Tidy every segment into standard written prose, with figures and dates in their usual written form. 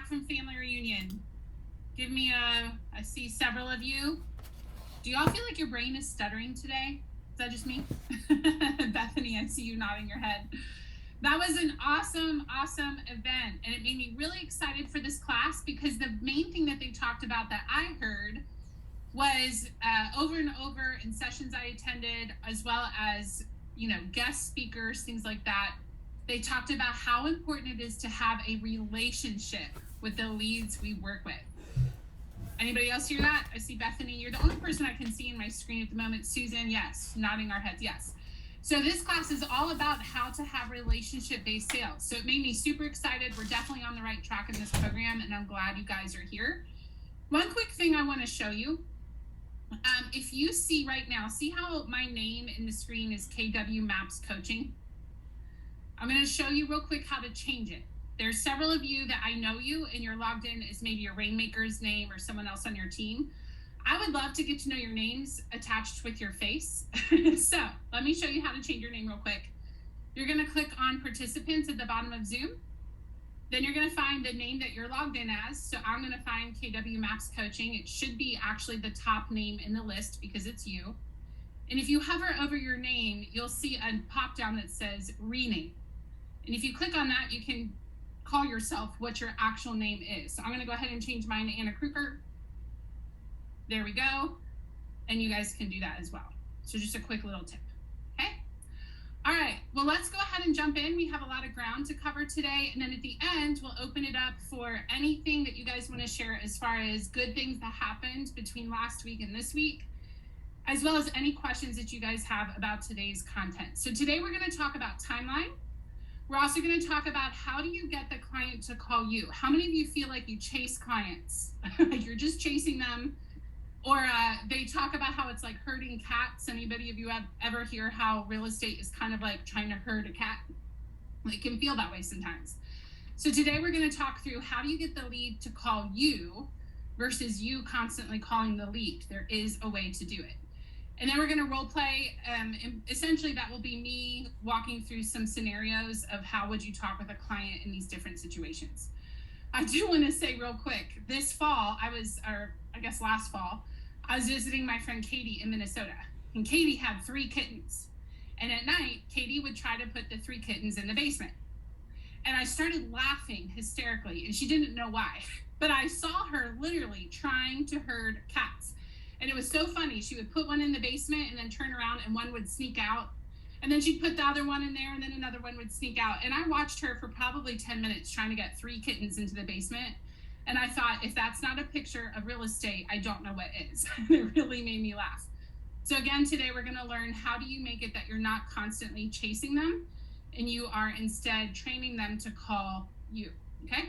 back from family reunion? Give me I see several of you. Do y'all feel like your brain is stuttering today? Is that just me? Bethany, I see you nodding your head. That was an awesome event. And it made me really excited for this class because the main thing that they talked about that I heard was over and over in sessions I attended, as well as, guest speakers, things like that. They talked about how important it is to have a relationship with the leads we work with. Anybody else hear that? I see Bethany. You're the only person I can see in my screen at the moment. Susan, yes. Nodding our heads, yes. So this class is all about how to have relationship-based sales. So it made me super excited. We're definitely on the right track in this program, and I'm glad you guys are here. One quick thing I want to show you. If you see right now, see how my name in the screen is KW Maps Coaching? I'm going to show you real quick how to change it. There's several of you that I know you and you're logged in as maybe your Rainmaker's name or someone else on your team. I would love to get to know your names attached with your face. So let me show you how to change your name real quick. You're going to click on participants at the bottom of Zoom. Then you're going to find the name that you're logged in as. So I'm going to find KW Maps Coaching. It should be actually the top name in the list because it's you. And if you hover over your name, you'll see a pop down that says rename. And if you click on that, you can call yourself what your actual name is. So I'm going to go ahead and change mine to Anna Krueger. There we go. And you guys can do that as well. So just a quick little tip. Okay. All right. Well, let's go ahead and jump in. We have a lot of ground to cover today. And then at the end, we'll open it up for anything that you guys want to share as far as good things that happened between last week and this week, as well as any questions that you guys have about today's content. So today we're going to talk about timeline. We're also going to talk about how do you get the client to call you? How many of you feel like you chase clients? You're just chasing them. Or they talk about how it's like herding cats. Anybody of you ever hear how real estate is kind of like trying to herd a cat? It can feel that way sometimes. So today we're going to talk through how do you get the lead to call you versus you constantly calling the lead. There is a way to do it. And then we're going to role play. And essentially, that will be me walking through some scenarios of how would you talk with a client in these different situations. I do want to say real quick, this fall, last fall, I was visiting my friend Katie in Minnesota. And Katie had 3 kittens. And at night, Katie would try to put the 3 kittens in the basement. And I started laughing hysterically, and she didn't know why. But I saw her literally trying to herd cats. And it was so funny. She would put one in the basement and then turn around and one would sneak out. And then she'd put the other one in there and then another one would sneak out. And I watched her for probably 10 minutes trying to get 3 kittens into the basement. And I thought, if that's not a picture of real estate, I don't know what is. It really made me laugh. So again, today we're going to learn how do you make it that you're not constantly chasing them and you are instead training them to call you. Okay?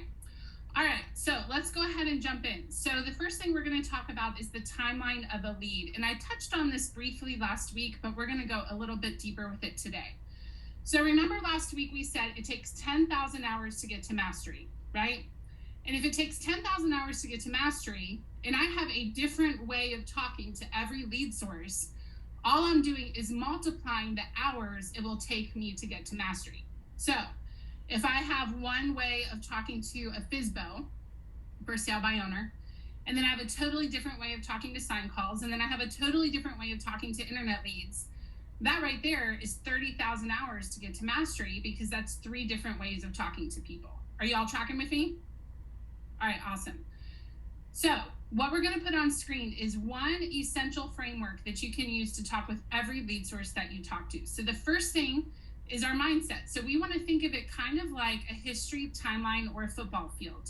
All right, so let's go ahead and jump in. So the first thing we're going to talk about is the timeline of a lead. And I touched on this briefly last week, but we're going to go a little bit deeper with it today. So remember last week we said it takes 10,000 hours to get to mastery, right? And if it takes 10,000 hours to get to mastery, and I have a different way of talking to every lead source, all I'm doing is multiplying the hours it will take me to get to mastery. So if I have one way of talking to a FSBO, for sale by owner, and then I have a totally different way of talking to sign calls, and then I have a totally different way of talking to internet leads, that right there is 30,000 hours to get to mastery because that's 3 different ways of talking to people. Are you all tracking with me? All right, awesome. So what we're going to put on screen is one essential framework that you can use to talk with every lead source that you talk to. So the first thing is our mindset. So we want to think of it kind of like a history timeline or a football field.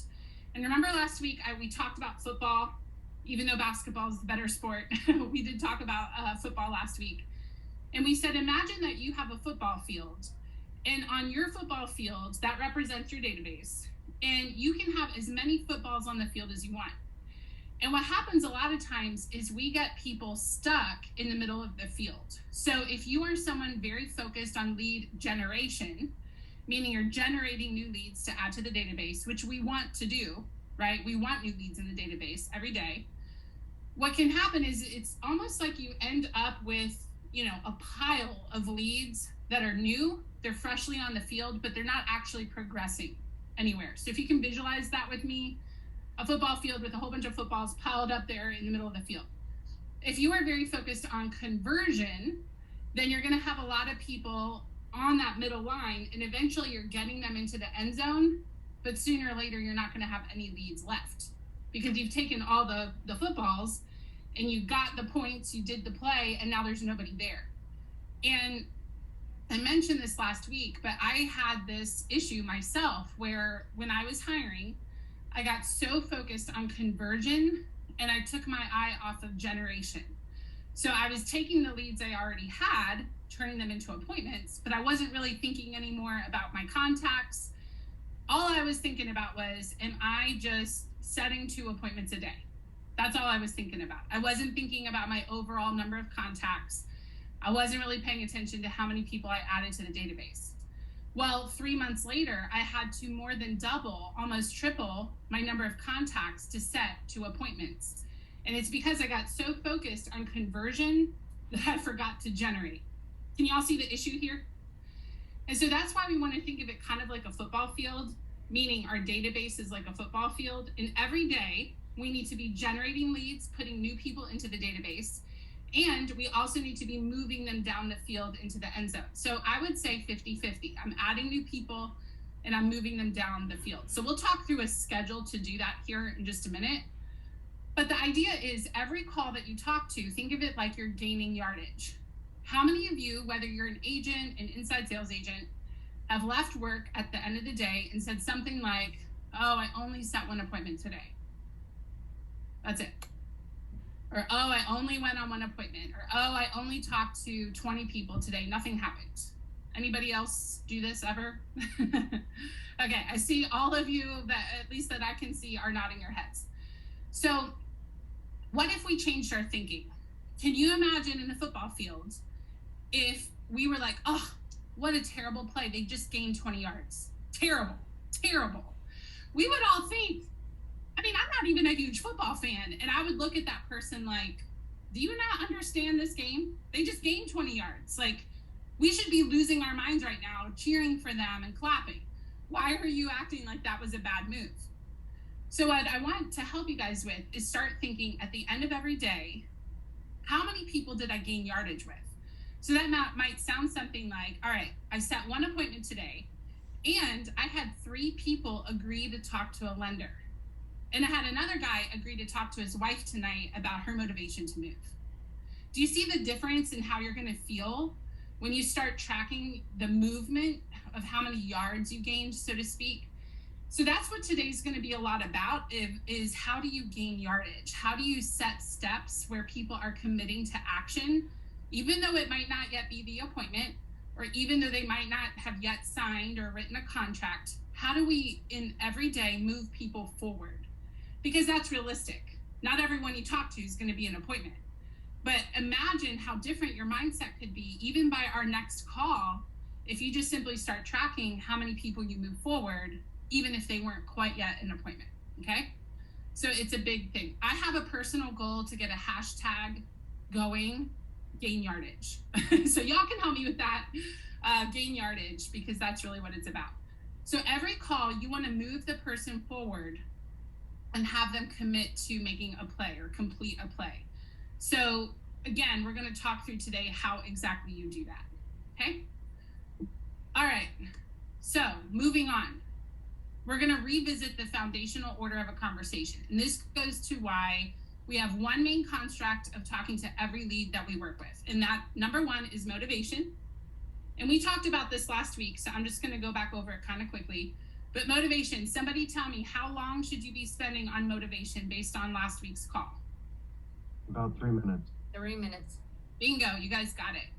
And remember last week we talked about football, even though basketball is the better sport. We did talk about football last week. And we said, imagine that you have a football field. And on your football field, that represents your database. And you can have as many footballs on the field as you want. And what happens a lot of times is we get people stuck in the middle of the field. So if you are someone very focused on lead generation, meaning you're generating new leads to add to the database, which we want to do, right? We want new leads in the database every day. What can happen is it's almost like you end up with, a pile of leads that are new, they're freshly on the field, but they're not actually progressing. anywhere. So if you can visualize that with me, a football field with a whole bunch of footballs piled up there in the middle of the field. If you are very focused on conversion, then you're going to have a lot of people on that middle line, and eventually you're getting them into the end zone, but sooner or later you're not going to have any leads left because you've taken all the footballs and you got the points, you did the play, and now there's nobody there. And I mentioned this last week, but I had this issue myself where when I was hiring, I got so focused on conversion and I took my eye off of generation. So I was taking the leads I already had, turning them into appointments, but I wasn't really thinking anymore about my contacts. All I was thinking about was, am I just setting 2 appointments a day? That's all I was thinking about. I wasn't thinking about my overall number of contacts. I wasn't really paying attention to how many people I added to the database. Well, 3 months later, I had to more than double, almost triple my number of contacts to set 2 appointments. And it's because I got so focused on conversion that I forgot to generate. Can y'all see the issue here? And so that's why we want to think of it kind of like a football field, meaning our database is like a football field. And every day we need to be generating leads, putting new people into the database. And we also need to be moving them down the field into the end zone. So I would say 50-50. I'm adding new people and I'm moving them down the field. So we'll talk through a schedule to do that here in just a minute. But the idea is every call that you talk to, think of it like you're gaining yardage. How many of you, whether you're an agent, an inside sales agent, have left work at the end of the day and said something like, oh, I only set 1 appointment today. That's it. Or, oh, I only went on 1 appointment. Or, oh, I only talked to 20 people today. Nothing happened. Anybody else do this ever? Okay, I see all of you that, at least that I can see, are nodding your heads. So what if we changed our thinking? Can you imagine in the football field if we were like, oh, what a terrible play. They just gained 20 yards. Terrible, terrible. We would all think, I mean, I'm not even a huge football fan. And I would look at that person like, do you not understand this game? They just gained 20 yards. Like, we should be losing our minds right now, cheering for them and clapping. Why are you acting like that was a bad move? So what I want to help you guys with is start thinking at the end of every day, how many people did I gain yardage with? So that might sound something like, all right, I set 1 appointment today and I had 3 people agree to talk to a lender. And I had another guy agree to talk to his wife tonight about her motivation to move. Do you see the difference in how you're going to feel when you start tracking the movement of how many yards you gained, so to speak? So that's what today's going to be a lot about, is how do you gain yardage? How do you set steps where people are committing to action, even though it might not yet be the appointment, or even though they might not have yet signed or written a contract? How do we, in every day, move people forward? Because that's realistic. Not everyone you talk to is going to be an appointment. But imagine how different your mindset could be, even by our next call, if you just simply start tracking how many people you move forward, even if they weren't quite yet an appointment, okay? So it's a big thing. I have a personal goal to get a hashtag going, gain yardage. So y'all can help me with that, gain yardage, because that's really what it's about. So every call, you want to move the person forward and have them commit to making a play or complete a play. So again, we're going to talk through today how exactly you do that, okay? All right, so moving on. We're going to revisit the foundational order of a conversation. And this goes to why we have 1 main construct of talking to every lead that we work with. And that number 1 is motivation. And we talked about this last week, so I'm just going to go back over it kind of quickly. But motivation, somebody tell me, how long should you be spending on motivation based on last week's call? About 3 minutes. 3 minutes. Bingo, you guys got it.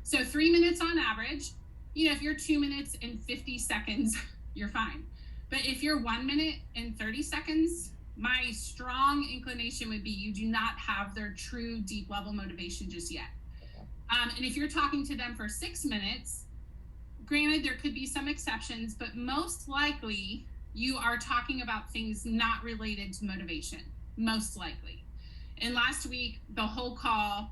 So 3 minutes on average. You know, if you're 2 minutes and 50 seconds, you're fine. But if you're 1 minute and 30 seconds, my strong inclination would be you do not have their true deep level motivation just yet. And if you're talking to them for 6 minutes, granted, there could be some exceptions, but most likely you are talking about things not related to motivation, most likely. And last week, the whole call,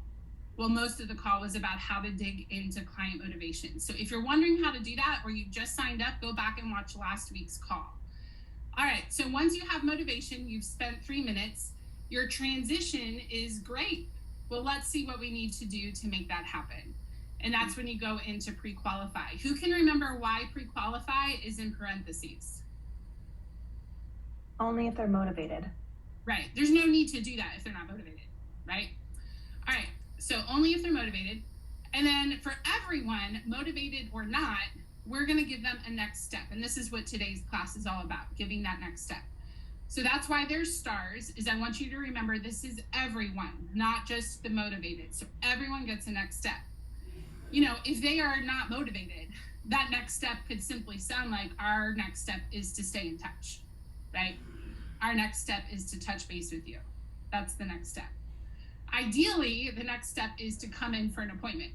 well, most of the call was about how to dig into client motivation. So if you're wondering how to do that, or you just signed up, go back and watch last week's call. All right, so once you have motivation, you've spent 3 minutes, your transition is great. Well, let's see what we need to do to make that happen. And that's when you go into pre-qualify. Who can remember why pre-qualify is in parentheses? Only if they're motivated. Right, there's no need to do that if they're not motivated, right? All right, so only if they're motivated. And then for everyone, motivated or not, we're gonna give them a next step. And this is what today's class is all about, giving that next step. So that's why there's stars, is I want you to remember this is everyone, not just the motivated. So everyone gets a next step. You know, if they are not motivated, that next step could simply sound like our next step is to stay in touch, right? Our next step is to touch base with you. That's the next step. Ideally, the next step is to come in for an appointment,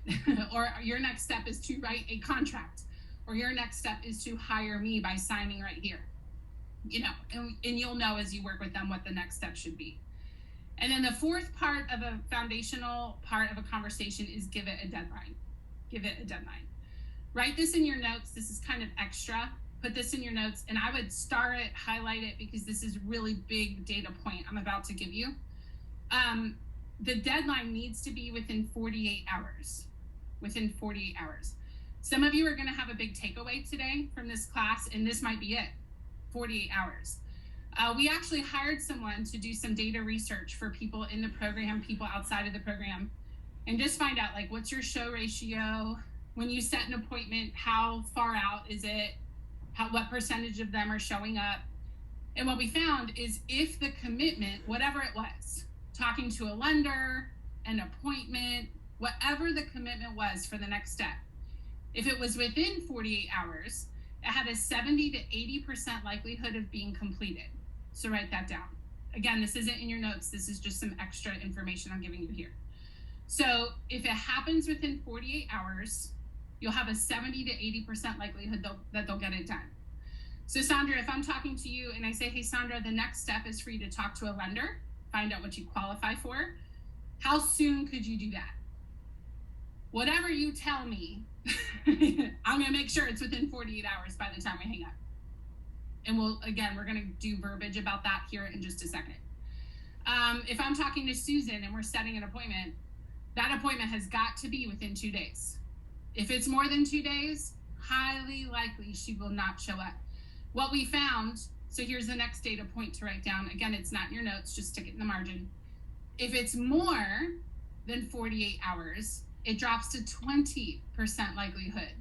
or your next step is to write a contract, or your next step is to hire me by signing right here. You know, and you'll know as you work with them what the next step should be. And then the fourth part of a foundational part of a conversation is give it a deadline. Give it a deadline. Write this in your notes. This is kind of extra. Put this in your notes, and I would star it, highlight it, because this is really big data point I'm about to give you. The deadline needs to be within 48 hours. Within 48 hours. Some of you are going to have a big takeaway today from this class, and this might be it. 48 hours. We actually hired someone to do some data research for people in the program, people outside of the program, and just find out, like, what's your show ratio? When you set an appointment, how far out is it? What percentage of them are showing up? And what we found is if the commitment, whatever it was, talking to a lender, an appointment, whatever the commitment was for the next step, if it was within 48 hours, it had a 70 to 80% likelihood of being completed. So write that down. Again, this isn't in your notes. This is just some extra information I'm giving you here. So if it happens within 48 hours, you'll have a 70 to 80% likelihood that they'll get it done. So Sandra, if I'm talking to you and I say, hey, Sandra, the next step is for you to talk to a lender, find out what you qualify for, how soon could you do that? Whatever you tell me, I'm gonna make sure it's within 48 hours by the time we hang up. And we're gonna do verbiage about that here in just a second. If I'm talking to Susan and we're setting an appointment, that appointment has got to be within 2 days. If it's more than 2 days, highly likely she will not show up. What we found, so here's the next data point to write down. Again, it's not in your notes, just stick it in the margin. If it's more than 48 hours, it drops to 20% likelihood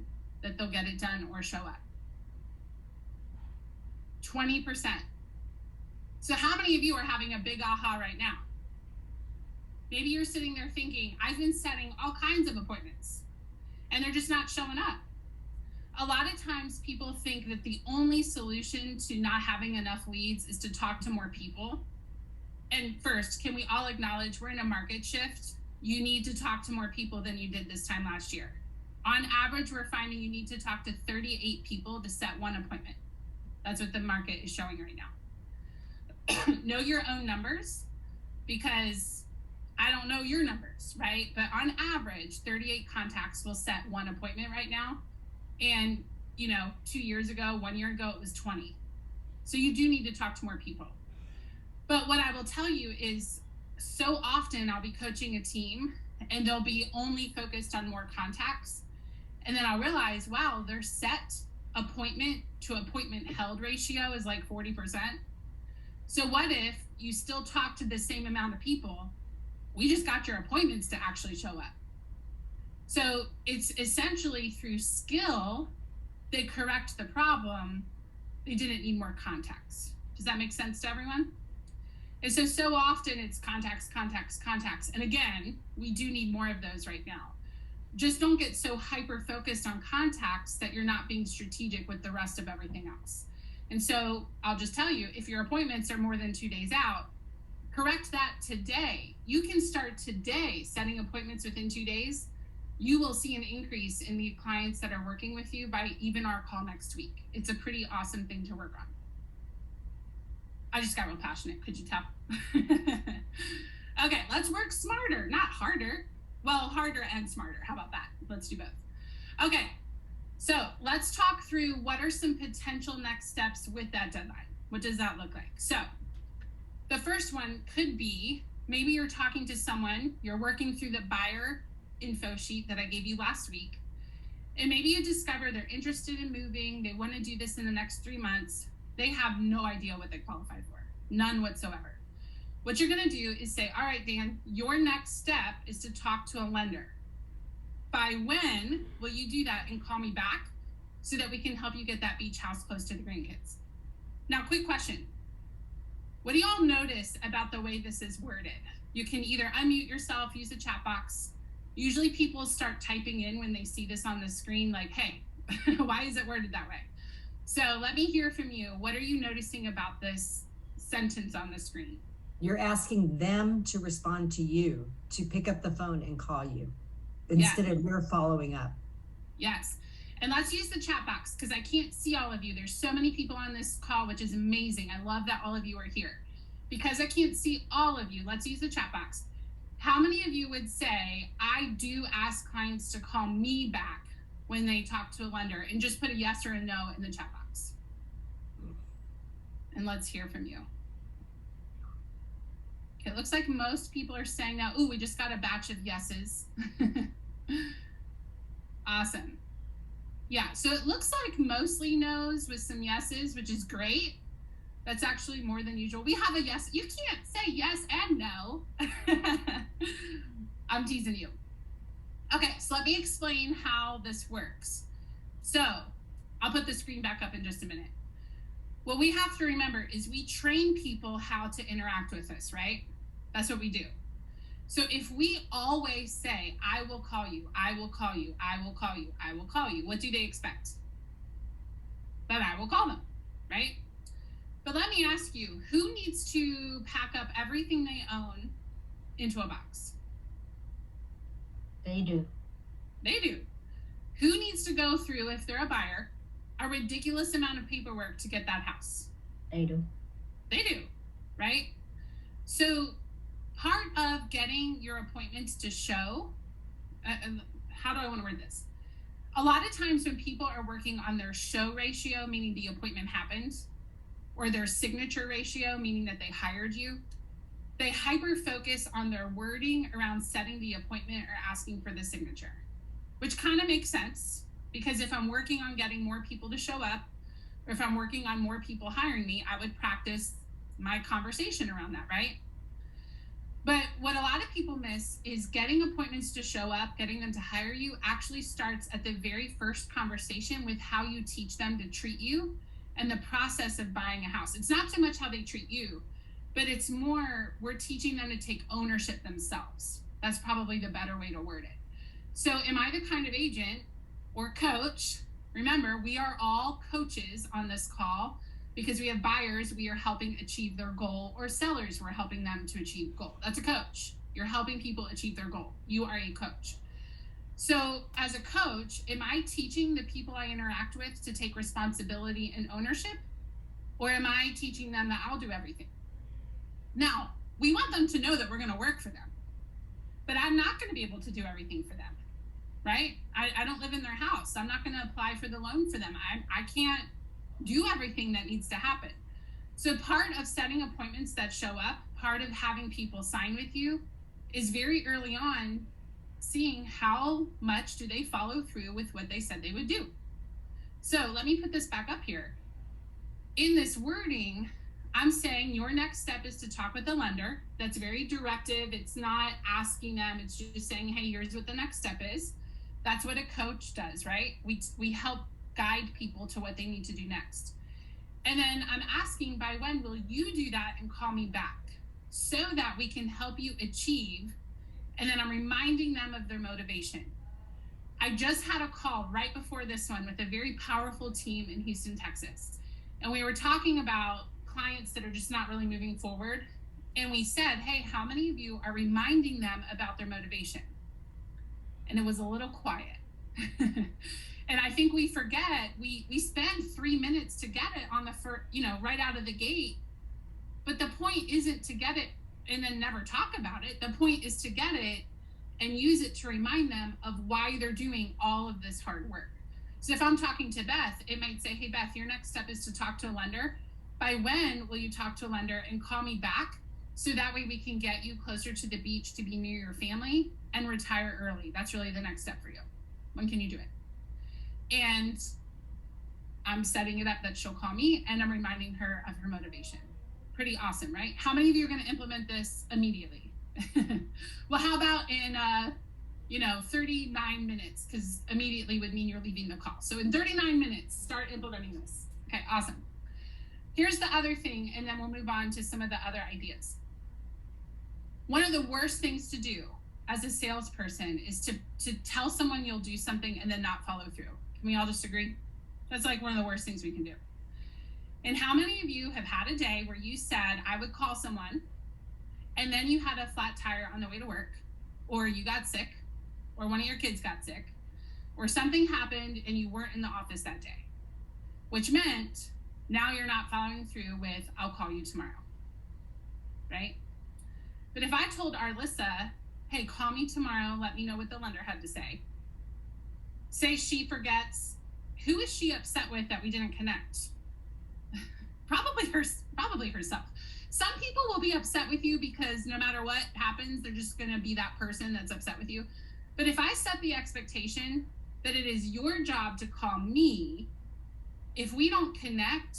that they'll get it done or show up. 20%. So how many of you are having a big aha right now? Maybe you're sitting there thinking, I've been setting all kinds of appointments and they're just not showing up. A lot of times people think that the only solution to not having enough leads is to talk to more people. And first, can we all acknowledge we're in a market shift? You need to talk to more people than you did this time last year. On average, we're finding you need to talk to 38 people to set one appointment. That's what the market is showing right now. Know your own numbers, because I don't know your numbers, right? But on average, 38 contacts will set one appointment right now. And, 2 years ago, 1 year ago, it was 20. So you do need to talk to more people. But what I will tell you is, so often I'll be coaching a team and they'll be only focused on more contacts. And then I'll realize, wow, their set appointment to appointment held ratio is like 40%. So what if you still talk to the same amount of people? We just got your appointments to actually show up. So it's essentially through skill, they correct the problem. They didn't need more contacts. Does that make sense to everyone? And so often it's contacts. And again, we do need more of those right now. Just don't get so hyper-focused on contacts that you're not being strategic with the rest of everything else. And so I'll just tell you, if your appointments are more than 2 days out, correct that today. You can start today setting appointments within 2 days. You will see an increase in the clients that are working with you by even our call next week. It's a pretty awesome thing to work on. I just got real passionate, could you tell? Okay, let's work smarter, not harder. Well, harder and smarter, how about that? Let's do both. Okay, so let's talk through what are some potential next steps with that deadline. What does that look like? So the first one could be, maybe you're talking to someone, you're working through the buyer info sheet that I gave you last week, and maybe you discover they're interested in moving, they want to do this in the next 3 months, they have no idea what they qualify for, none whatsoever. What you're going to do is say, all right, Dan, your next step is to talk to a lender. By when will you do that and call me back so that we can help you get that beach house close to the grandkids? Now, quick question. What do y'all notice about the way this is worded? You can either unmute yourself, use the chat box. Usually people start typing in when they see this on the screen, like, hey, why is it worded that way? So let me hear from you. What are you noticing about this sentence on the screen? You're asking them to respond to you, to pick up the phone and call you instead of you're following up. Yes. And let's use the chat box because I can't see all of you. There's so many people on this call, which is amazing. I love that all of you are here. Because I can't see all of you, let's use the chat box. How many of you would say, I do ask clients to call me back when they talk to a lender, and just put a yes or a no in the chat box? And let's hear from you. Okay, it looks like most people are saying now, ooh, we just got a batch of yeses. Awesome. Yeah, so it looks like mostly no's with some yeses, which is great. That's actually more than usual. We have a yes. You can't say yes and no. I'm teasing you. Okay, so let me explain how this works. So I'll put the screen back up in just a minute. What we have to remember is we train people how to interact with us, right? That's what we do. So if we always say, I will call you, I will call you, I will call you, I will call you, what do they expect? That I will call them, right? But let me ask you, who needs to pack up everything they own into a box? They do. They do. Who needs to go through, if they're a buyer, a ridiculous amount of paperwork to get that house? They do. They do, right? So part of getting your appointments to show, how do I want to word this? A lot of times when people are working on their show ratio, meaning the appointment happened, or their signature ratio, meaning that they hired you, they hyper focus on their wording around setting the appointment or asking for the signature, which kind of makes sense, because if I'm working on getting more people to show up, or if I'm working on more people hiring me, I would practice my conversation around that, right? But what a lot of people miss is getting appointments to show up, getting them to hire you actually starts at the very first conversation with how you teach them to treat you and the process of buying a house. It's not so much how they treat you, but it's more, we're teaching them to take ownership themselves. That's probably the better way to word it. So am I the kind of agent or coach? Remember, we are all coaches on this call because we have buyers we are helping achieve their goal, or sellers we're helping them to achieve goal. That's a coach. You're helping people achieve their goal. You are a coach. So as a coach, am I teaching the people I interact with to take responsibility and ownership? Or am I teaching them that I'll do everything? Now, we want them to know that we're going to work for them, but I'm not going to be able to do everything for them, right? I don't live in their house. I'm not going to apply for the loan for them. I can't do everything that needs to happen. So part of setting appointments that show up, part of having people sign with you, is very early on seeing how much do they follow through with what they said they would do. So let me put this back up here. In this wording, I'm saying your next step is to talk with the lender. That's very directive. It's not asking them. It's just saying, hey, here's what the next step is. That's what a coach does, right? We help guide people to what they need to do next. And then I'm asking, by when will you do that and call me back so that we can help you achieve? And then I'm reminding them of their motivation. I just had a call right before this one with a very powerful team in Houston, Texas. And we were talking about clients that are just not really moving forward. And we said, hey, how many of you are reminding them about their motivation? And it was a little quiet. And I think we forget, we spend 3 minutes to get it on the first, right out of the gate. But the point isn't to get it and then never talk about it. The point is to get it and use it to remind them of why they're doing all of this hard work. So if I'm talking to Beth, it might say, hey, Beth, your next step is to talk to a lender. By when will you talk to a lender and call me back so that way we can get you closer to the beach to be near your family and retire early? That's really the next step for you. When can you do it? And I'm setting it up that she'll call me and I'm reminding her of her motivation. Pretty awesome, right? How many of you are going to implement this immediately? Well, how about in 39 minutes, because immediately would mean you're leaving the call. So in 39 minutes, start implementing this. Okay, awesome. Here's the other thing, and then we'll move on to some of the other ideas. One of the worst things to do as a salesperson is to tell someone you'll do something and then not follow through. Can we all just agree? That's like one of the worst things we can do. And how many of you have had a day where you said, I would call someone, and then you had a flat tire on the way to work, or you got sick, or one of your kids got sick, or something happened and you weren't in the office that day, which meant now you're not following through with, I'll call you tomorrow, right? But if I told Arlissa, hey, call me tomorrow, let me know what the lender had to say she forgets, who is she upset with that we didn't connect? Probably herself. Some people will be upset with you because no matter what happens, they're just going to be that person that's upset with you. But if I set the expectation that it is your job to call me, if we don't connect,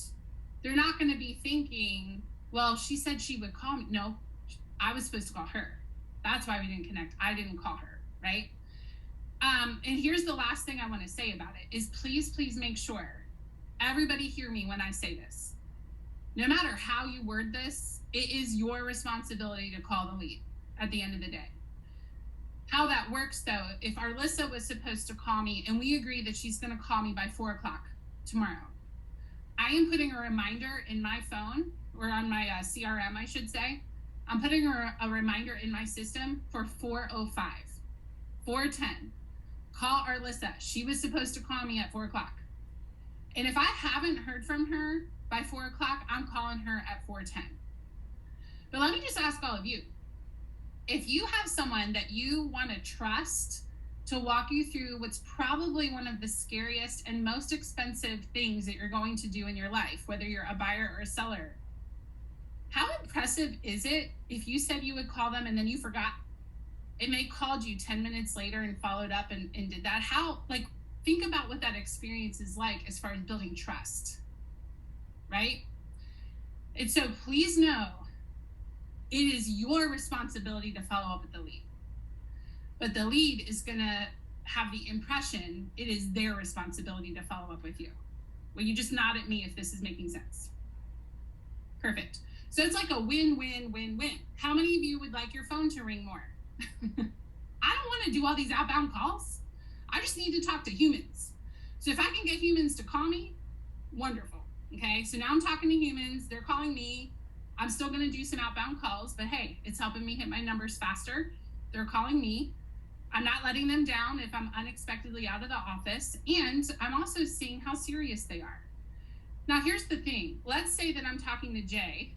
they're not going to be thinking, well, she said she would call me. No, I was supposed to call her. That's why we didn't connect. I didn't call her, right? And here's the last thing I want to say about it is please make sure, everybody hear me when I say this. No matter how you word this, it is your responsibility to call the lead at the end of the day. How that works though, if Arlissa was supposed to call me and we agree that she's going to call me by 4 o'clock tomorrow, I am putting a reminder in my phone, or on my CRM, I should say. I'm putting a reminder in my system for 4:05, 4:10. Call Arlissa. She was supposed to call me at 4 o'clock. And if I haven't heard from her by 4 o'clock, I'm calling her at 4:10. But let me just ask all of you, if you have someone that you want to trust to walk you through what's probably one of the scariest and most expensive things that you're going to do in your life, whether you're a buyer or a seller, how impressive is it if you said you would call them and then you forgot? It may called you 10 minutes later and followed up and did that. Think about what that experience is like as far as building trust, right? And so please know, it is your responsibility to follow up with the lead. But the lead is going to have the impression it is their responsibility to follow up with you. Will you just nod at me if this is making sense? Perfect. So it's like a win-win-win-win. How many of you would like your phone to ring more? I don't want to do all these outbound calls. I just need to talk to humans. So if I can get humans to call me, wonderful. Okay, so now I'm talking to humans. They're calling me. I'm still going to do some outbound calls, but hey, it's helping me hit my numbers faster. They're calling me. I'm not letting them down if I'm unexpectedly out of the office. And I'm also seeing how serious they are. Now, here's the thing. Let's say that I'm talking to Jay.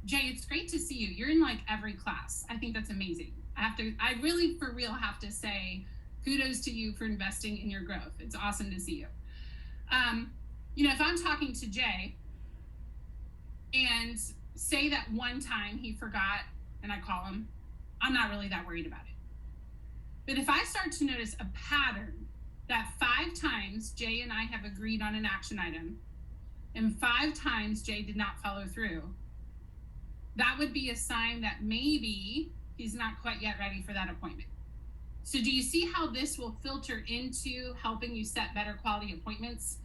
Jay, it's great to see you. You're in like every class. I think that's amazing. I really, for real, have to say kudos to you for investing in your growth. It's awesome to see you. If I'm talking to Jay and say that one time he forgot and I call him, I'm not really that worried about it. But if I start to notice a pattern that 5 times Jay and I have agreed on an action item and 5 times Jay did not follow through, that would be a sign that maybe he's not quite yet ready for that appointment. So do you see how this will filter into helping you set better quality appointments?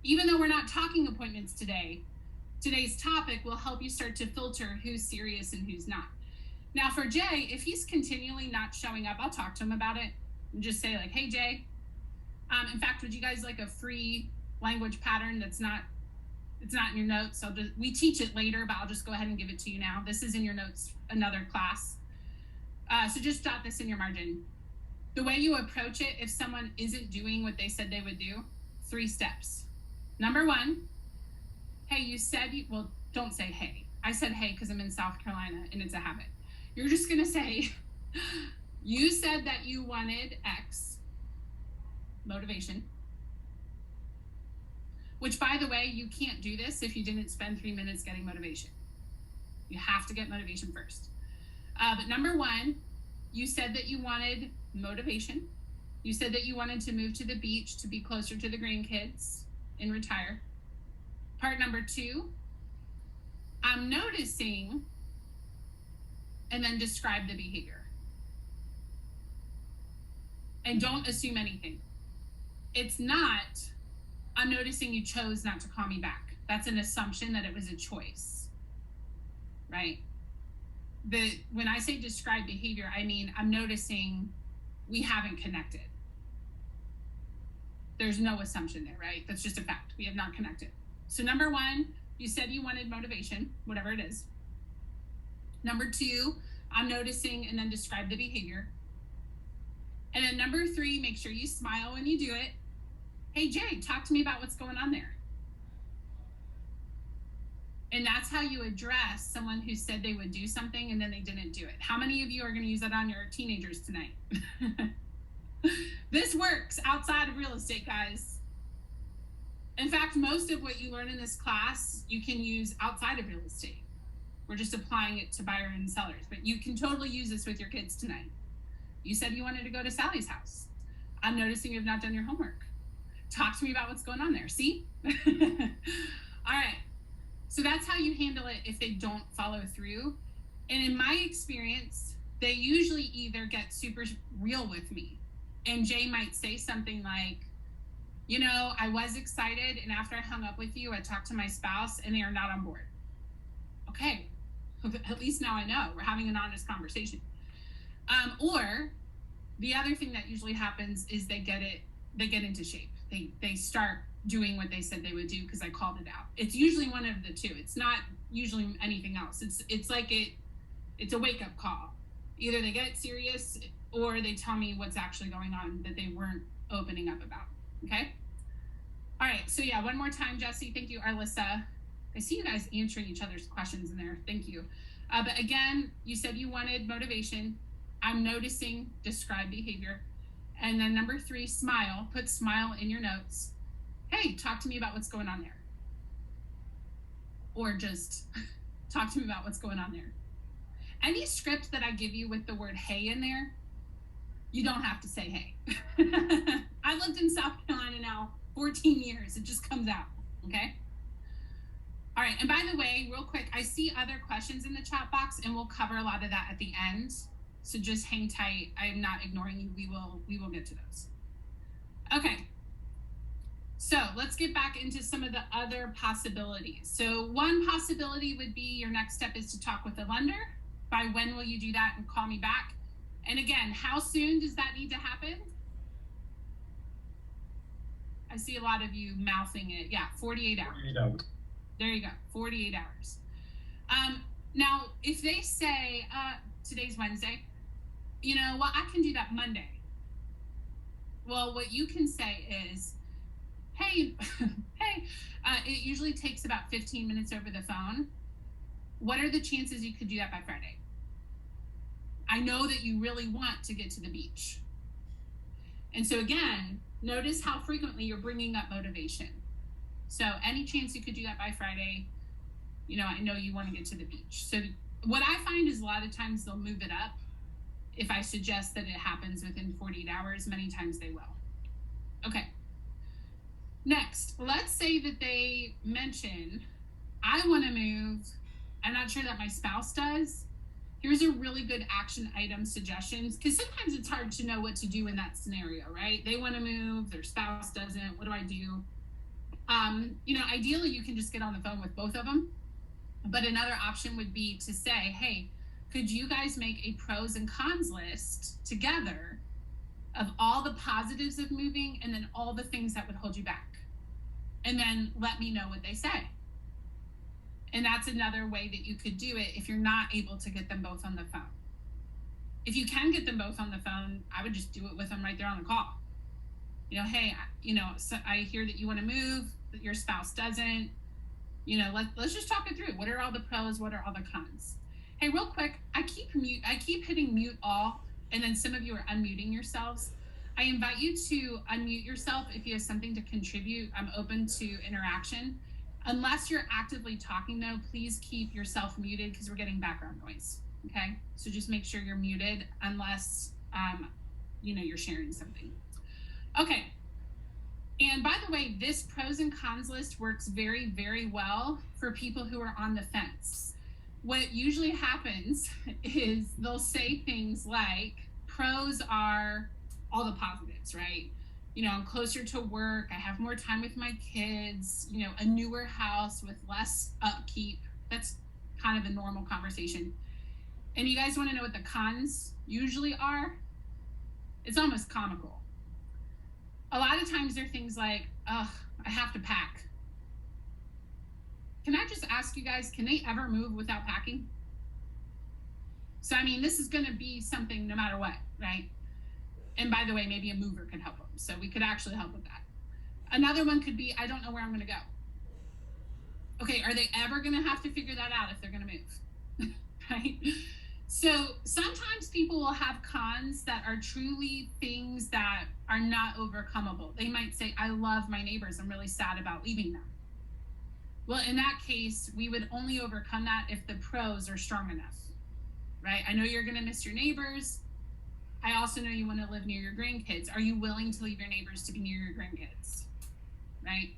Even though we're not talking appointments today, today's topic will help you start to filter who's serious and who's not. Now for Jay, if he's continually not showing up, I'll talk to him about it and just say like, hey Jay, in fact, would you guys like a free language pattern it's not in your notes? We teach it later, but I'll just go ahead and give it to you now. This is in your notes, another class. So just jot this in your margin. The way you approach it, if someone isn't doing what they said they would do, 3 steps. Number 1, hey, you said, well, don't say hey. I said hey because I'm in South Carolina and it's a habit. You're just going to say, you said that you wanted X, motivation. which, by the way, you can't do this if you didn't spend 3 minutes getting motivation. You have to get motivation first. But number one, you said that you wanted motivation. You said that you wanted to move to the beach to be closer to the grandkids and retire. Part number two, I'm noticing, and then describe the behavior. And don't assume anything. It's not, I'm noticing you chose not to call me back. That's an assumption that it was a choice, right? When I say describe behavior, I mean, I'm noticing we haven't connected. There's no assumption there, right? That's just a fact. We have not connected. So number one, you said you wanted motivation, whatever it is. Number two, I'm noticing, and then describe the behavior. And then number three, make sure you smile when you do it. Hey, Jay, talk to me about what's going on there. And that's how you address someone who said they would do something and then they didn't do it. How many of you are going to use that on your teenagers tonight? This works outside of real estate, guys. In fact, most of what you learn in this class, you can use outside of real estate. We're just applying it to buyers and sellers, but you can totally use this with your kids tonight. You said you wanted to go to Sally's house. I'm noticing you have not done your homework. Talk to me about what's going on there. See? All right. So that's how you handle it if they don't follow through. And in my experience, they usually either get super real with me. And Jay might say something like, you know, I was excited, and after I hung up with you, I talked to my spouse, and they are not on board. Okay, at least now I know. We're having an honest conversation. Or the other thing that usually happens is they get into shape. They start doing what they said they would do because I called it out. It's usually one of the two. It's not usually anything else. It's like it's a wake-up call. Either they get serious or they tell me what's actually going on that they weren't opening up about. Okay? All right, so yeah, one more time, Jesse. Thank you, Arlissa. I see you guys answering each other's questions in there. Thank you. But again, you said you wanted motivation. I'm noticing, describe behavior. And then number three, smile. Put smile in your notes. Hey, talk to me about what's going on there. Or just talk to me about what's going on there. Any script that I give you with the word hey in there, you don't have to say hey. I lived in South Carolina now 14 years. It just comes out, okay? All right, and by the way, real quick, I see other questions in the chat box, and we'll cover a lot of that at the end. So just hang tight. I am not ignoring you. We will get to those. Okay. So let's get back into some of the other possibilities. So one possibility would be your next step is to talk with the lender. By when will you do that and call me back? And again, how soon does that need to happen? I see a lot of you mouthing it. Yeah, 48 hours. 48 hours. There you go, 48 hours. Now, if they say, today's Wednesday, you know, well, I can do that Monday. Well, what you can say is, hey, it usually takes about 15 minutes over the phone. What are the chances you could do that by Friday? I know that you really want to get to the beach. And so again, notice how frequently you're bringing up motivation. So any chance you could do that by Friday, you know, I know you want to get to the beach. So what I find is a lot of times they'll move it up. If I suggest that it happens within 48 hours, many times they will. Okay. Next, let's say that they mention, I want to move. I'm not sure that my spouse does. Here's a really good action item suggestions, because sometimes it's hard to know what to do in that scenario, right? They want to move, their spouse doesn't. What do I do? You know, ideally you can just get on the phone with both of them. But another option would be to say, hey, could you guys make a pros and cons list together of all the positives of moving and then all the things that would hold you back? And then let me know what they say. And that's another way that you could do it if you're not able to get them both on the phone. If you can get them both on the phone, I would just do it with them right there on the call. You know, hey, you know, so I hear that you want to move, that your spouse doesn't. You know, let's just talk it through. What are all the pros? What are all the cons? Hey, real quick, I keep hitting mute all, and then some of you are unmuting yourselves. I invite you to unmute yourself if you have something to contribute. I'm open to interaction. Unless you're actively talking though, please keep yourself muted because we're getting background noise, okay? So just make sure you're muted unless, you're sharing something. Okay, and by the way, this pros and cons list works very, very well for people who are on the fence. What usually happens is they'll say things like, pros are all the positives, right? I'm closer to work, I have more time with my kids, a newer house with less upkeep. That's kind of a normal conversation. And you guys want to know what the cons usually are? It's almost comical. A lot of times they're things like, ugh, I have to pack. Can I just ask you guys, can they ever move without packing? So, this is going to be something no matter what, right? And by the way, maybe a mover could help them. So we could actually help with that. Another one could be, I don't know where I'm going to go. Okay, are they ever going to have to figure that out if they're going to move? Right? So sometimes people will have cons that are truly things that are not overcomable. They might say, I love my neighbors. I'm really sad about leaving them. Well, in that case, we would only overcome that if the pros are strong enough, right? I know you're going to miss your neighbors. I also know you want to live near your grandkids. Are you willing to leave your neighbors to be near your grandkids, right?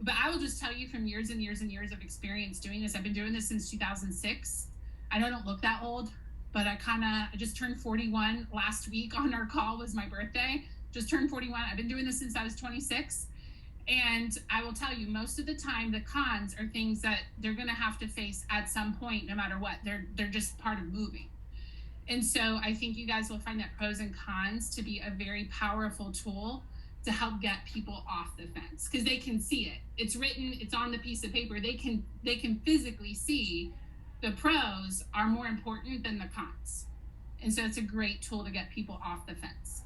But I will just tell you from years and years and years of experience doing this. I've been doing this since 2006. I know I don't look that old, but I just turned 41 last week. On our call was my birthday. Just turned 41. I've been doing this since I was 26. And I will tell you, most of the time, the cons are things that they're going to have to face at some point, no matter what. They're just part of moving. And so I think you guys will find that pros and cons to be a very powerful tool to help get people off the fence because they can see it. It's written, it's on the piece of paper. They can physically see the pros are more important than the cons. And so it's a great tool to get people off the fence.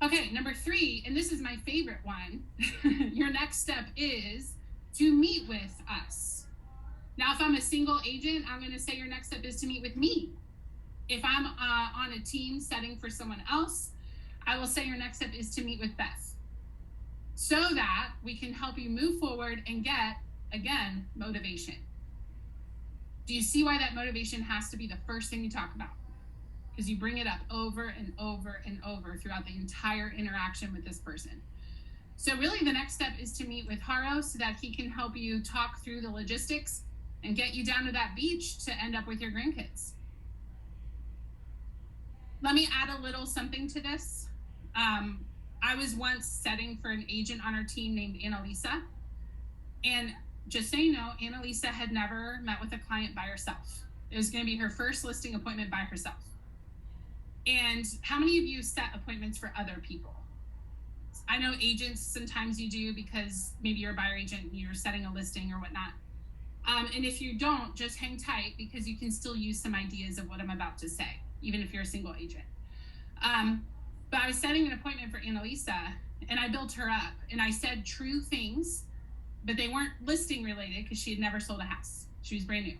Okay, number 3, and this is my favorite one. Your next step is to meet with us. Now, if I'm a single agent, I'm going to say your next step is to meet with me. If I'm on a team setting for someone else, I will say your next step is to meet with Beth so that we can help you move forward and get, again, motivation. Do you see why that motivation has to be the first thing you talk about? Because you bring it up over and over and over throughout the entire interaction with this person. So really the next step is to meet with Haro so that he can help you talk through the logistics and get you down to that beach to end up with your grandkids. Let me add a little something to this. I was once setting for an agent on our team named Annalisa. And just so you know, Annalisa had never met with a client by herself. It was going to be her first listing appointment by herself. And how many of you set appointments for other people? I know agents, sometimes you do because maybe you're a buyer agent and you're setting a listing or whatnot. And if you don't, just hang tight because you can still use some ideas of what I'm about to say, even if you're a single agent. But I was setting an appointment for Annalisa and I built her up and I said true things, but they weren't listing related because she had never sold a house. She was brand new.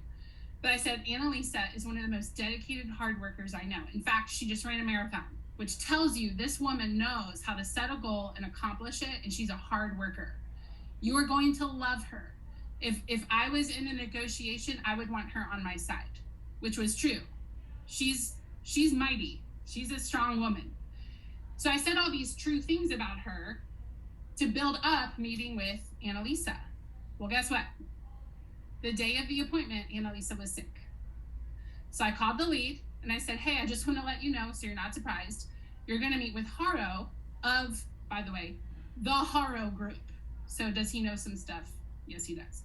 But I said, Annalisa is one of the most dedicated hard workers I know. In fact, she just ran a marathon, which tells you this woman knows how to set a goal and accomplish it, and she's a hard worker. You are going to love her. If I was in a negotiation, I would want her on my side, which was true. She's mighty. She's a strong woman. So I said all these true things about her to build up meeting with Annalisa. Well, guess what? The day of the appointment, Annalisa was sick. So I called the lead and I said, hey, I just want to let you know, so you're not surprised, you're going to meet with Haro of, by the way, the Haro group. So does he know some stuff? Yes, he does.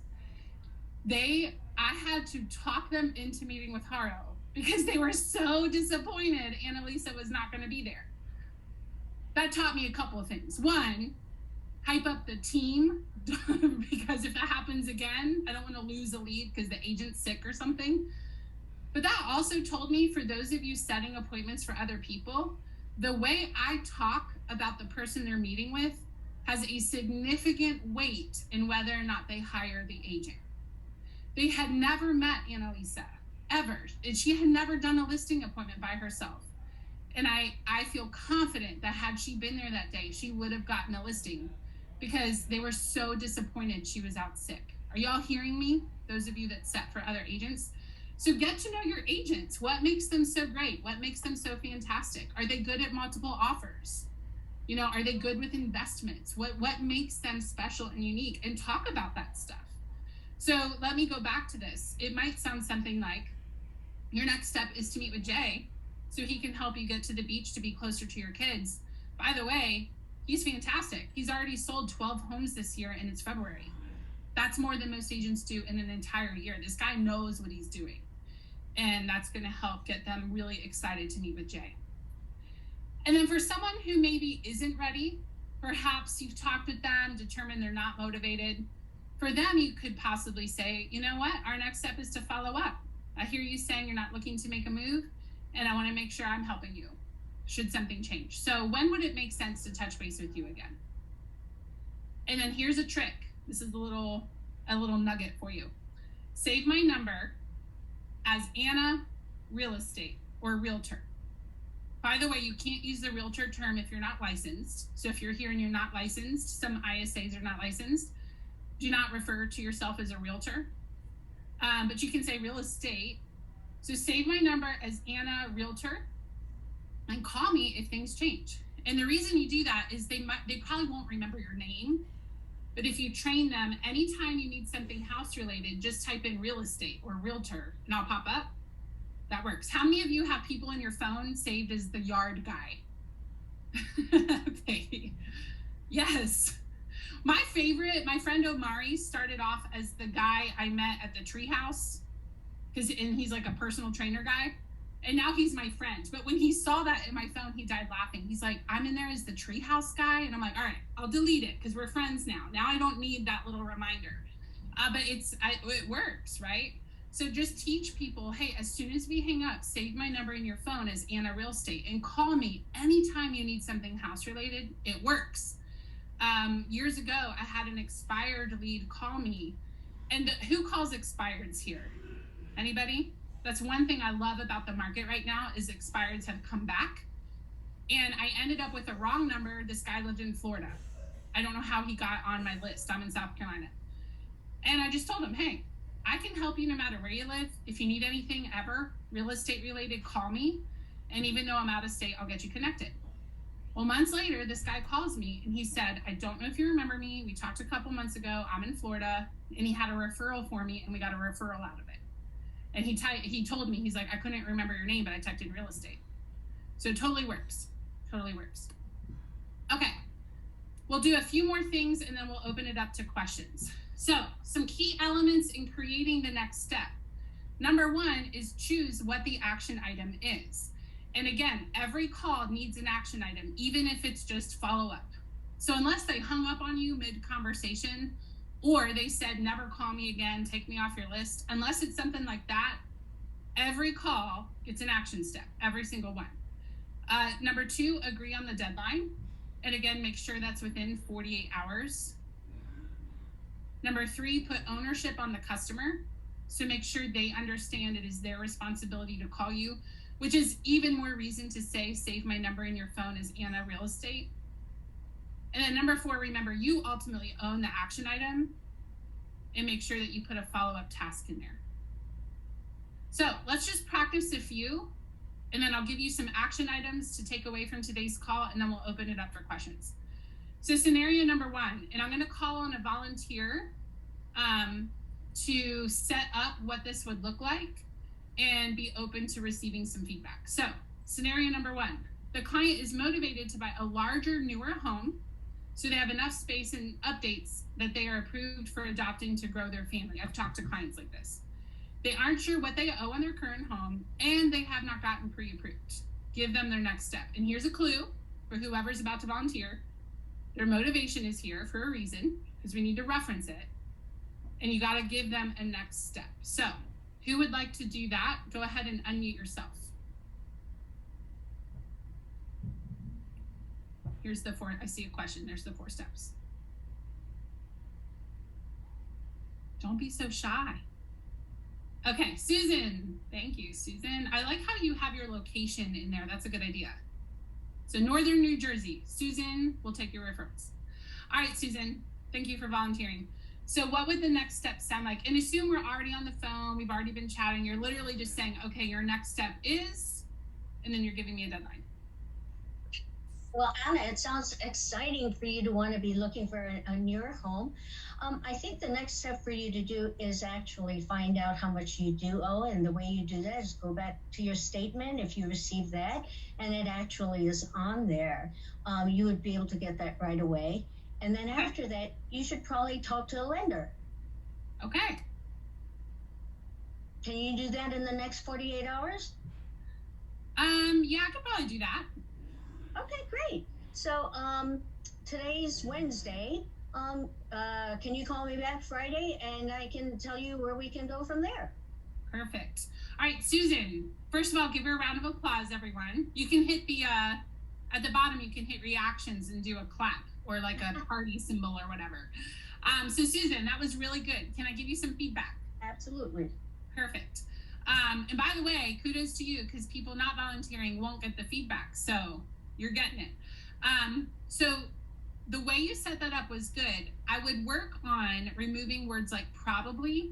I had to talk them into meeting with Haro because they were so disappointed Annalisa was not going to be there. That taught me a couple of things. One, hype up the team because if that happens again, I don't want to lose a lead because the agent's sick or something. But that also told me, for those of you setting appointments for other people, the way I talk about the person they're meeting with has a significant weight in whether or not they hire the agent. They had never met Annalisa, ever. And she had never done a listing appointment by herself. And I feel confident that had she been there that day, she would have gotten a listing because they were so disappointed she was out sick. Are y'all hearing me? Those of you that set for other agents. So get to know your agents. What makes them so great? What makes them so fantastic? Are they good at multiple offers? You know, are they good with investments? What makes them special and unique? And talk about that stuff. So let me go back to this. It might sound something like, your next step is to meet with Jay so he can help you get to the beach to be closer to your kids. By the way, he's fantastic. He's already sold 12 homes this year and it's February. That's more than most agents do in an entire year. This guy knows what he's doing. And that's going to help get them really excited to meet with Jay. And then for someone who maybe isn't ready, perhaps you've talked with them, determined they're not motivated. For them, you could possibly say, you know what? Our next step is to follow up. I hear you saying you're not looking to make a move, and I want to make sure I'm helping you should something change. So when would it make sense to touch base with you again? And then here's a trick. This is a little nugget for you. Save my number as Anna Real Estate or Realtor. By the way, you can't use the realtor term if you're not licensed. So if you're here and you're not licensed, some ISAs are not licensed, do not refer to yourself as a realtor. But you can say real estate. So save my number as Anna Realtor and call me if things change. And the reason you do that is they probably won't remember your name. But if you train them, anytime you need something house related, just type in real estate or realtor and I'll pop up. That works. How many of you have people in your phone saved as the yard guy? Okay. Yes. My friend Omari started off as the guy I met at the treehouse, and he's like a personal trainer guy. And now he's my friend. But when he saw that in my phone, he died laughing. He's like, I'm in there as the treehouse guy. And I'm like, all right, I'll delete it because we're friends now. Now I don't need that little reminder. But it works, right? So just teach people, hey, as soon as we hang up, save my number in your phone as Anna Real Estate and call me anytime you need something house related. It works. Years ago, I had an expired lead call me. And who calls expireds here? Anybody? That's one thing I love about the market right now is expireds have come back. And I ended up with a wrong number. This guy lived in Florida. I don't know how he got on my list. I'm in South Carolina. And I just told him, hey, I can help you no matter where you live. If you need anything ever, real estate related, call me. And even though I'm out of state, I'll get you connected. Well, months later, this guy calls me and he said, I don't know if you remember me. We talked a couple months ago. I'm in Florida. And he had a referral for me and we got a referral out of it. And he told me, he's like, I couldn't remember your name, but I typed in real estate. So it totally works. Totally works. Okay. We'll do a few more things and then we'll open it up to questions. So some key elements in creating the next step. Number one is choose what the action item is. And again, every call needs an action item, even if it's just follow up. So unless they hung up on you mid-conversation, or they said, never call me again, take me off your list, unless it's something like that, every call gets an action step, every single one. Number two, agree on the deadline. And again, make sure that's within 48 hours. Number three, put ownership on the customer. So make sure they understand it is their responsibility to call you, which is even more reason to say, save my number in your phone as Anna Real Estate. And then number four, remember you ultimately own the action item and make sure that you put a follow-up task in there. So let's just practice a few and then I'll give you some action items to take away from today's call and then we'll open it up for questions. So scenario number one, and I'm going to call on a volunteer to set up what this would look like and be open to receiving some feedback. So scenario number one, the client is motivated to buy a larger, newer home so they have enough space and updates that they are approved for adopting to grow their family. I've talked to clients like this. They aren't sure what they owe on their current home and they have not gotten pre-approved. Give them their next step. And here's a clue for whoever's about to volunteer. Their motivation is here for a reason because we need to reference it. And you got to give them a next step. So who would like to do that? Go ahead and unmute yourself. Here's the four. I see a question. There's the 4 steps. Don't be so shy. Okay, Susan. Thank you, Susan. I like how you have your location in there. That's a good idea. So Northern New Jersey. Susan will take your referrals. All right, Susan, thank you for volunteering. So what would the next step sound like? And assume we're already on the phone, we've already been chatting. You're literally just saying, okay, your next step is, and then you're giving me a deadline. Well, Anna, it sounds exciting for you to want to be looking for a newer home. I think the next step for you to do is actually find out how much you do owe. And the way you do that is go back to your statement if you receive that, and it actually is on there. You would be able to get that right away. And then after that, you should probably talk to a lender. Okay. Can you do that in the next 48 hours? Yeah, I could probably do that. Okay, great. So today's Wednesday. Can you call me back Friday and I can tell you where we can go from there? Perfect. All right, Susan, first of all, give her a round of applause, everyone. You can hit the, at the bottom, you can hit reactions and do a clap or like a party symbol or whatever. So Susan, that was really good. Can I give you some feedback? Absolutely. Perfect. And by the way, kudos to you because people not volunteering won't get the feedback. So you're getting it. So the way you set that up was good. I would work on removing words like probably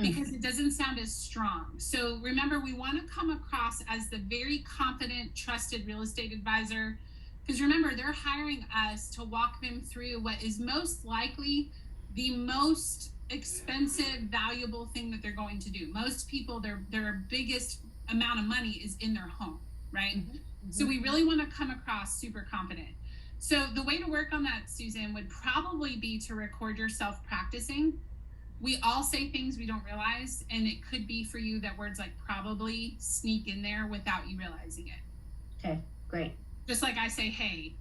because it doesn't sound as strong. So remember, we want to come across as the very confident, trusted real estate advisor. Because remember, they're hiring us to walk them through what is most likely the most expensive, valuable thing that they're going to do. Most people, their biggest amount of money is in their home, right? So we really want to come across super confident. So the way to work on that, Susan, would probably be to record yourself practicing. We all say things we don't realize, and it could be for you that words like probably sneak in there without you realizing it. Okay, great. Just like I say, hey,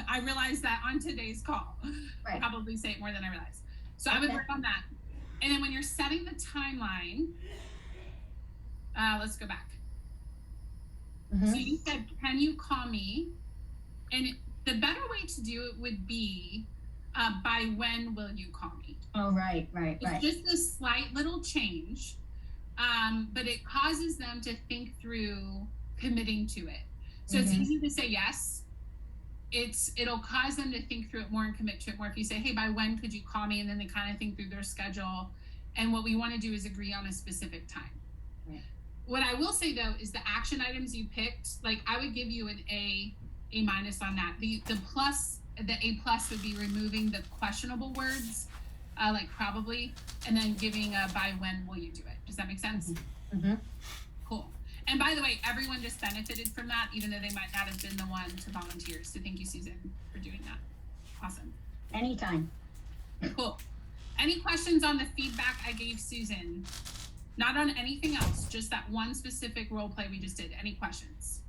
I realized that on today's call. Right. Probably say it more than I realized. So I would work on that. And then when you're setting the timeline, let's go back. So you said, can you call me? And the better way to do it would be, by when will you call me? Oh, right. It's just a slight little change, but it causes them to think through committing to it. So it's easy to say yes. It'll cause them to think through it more and commit to it more. If you say, hey, by when could you call me? And then they kind of think through their schedule. And what we want to do is agree on a specific time. Right. What I will say though, is the action items you picked, like I would give you an A minus on that. The A plus would be removing the questionable words, like probably, and then giving a by when will you do it. Does that make sense? Cool. And by the way, everyone just benefited from that, even though they might not have been the one to volunteer. So thank you, Susan, for doing that. Awesome. Anytime. Cool. Any questions on the feedback I gave Susan? Not on anything else, just that one specific role play we just did. Any questions?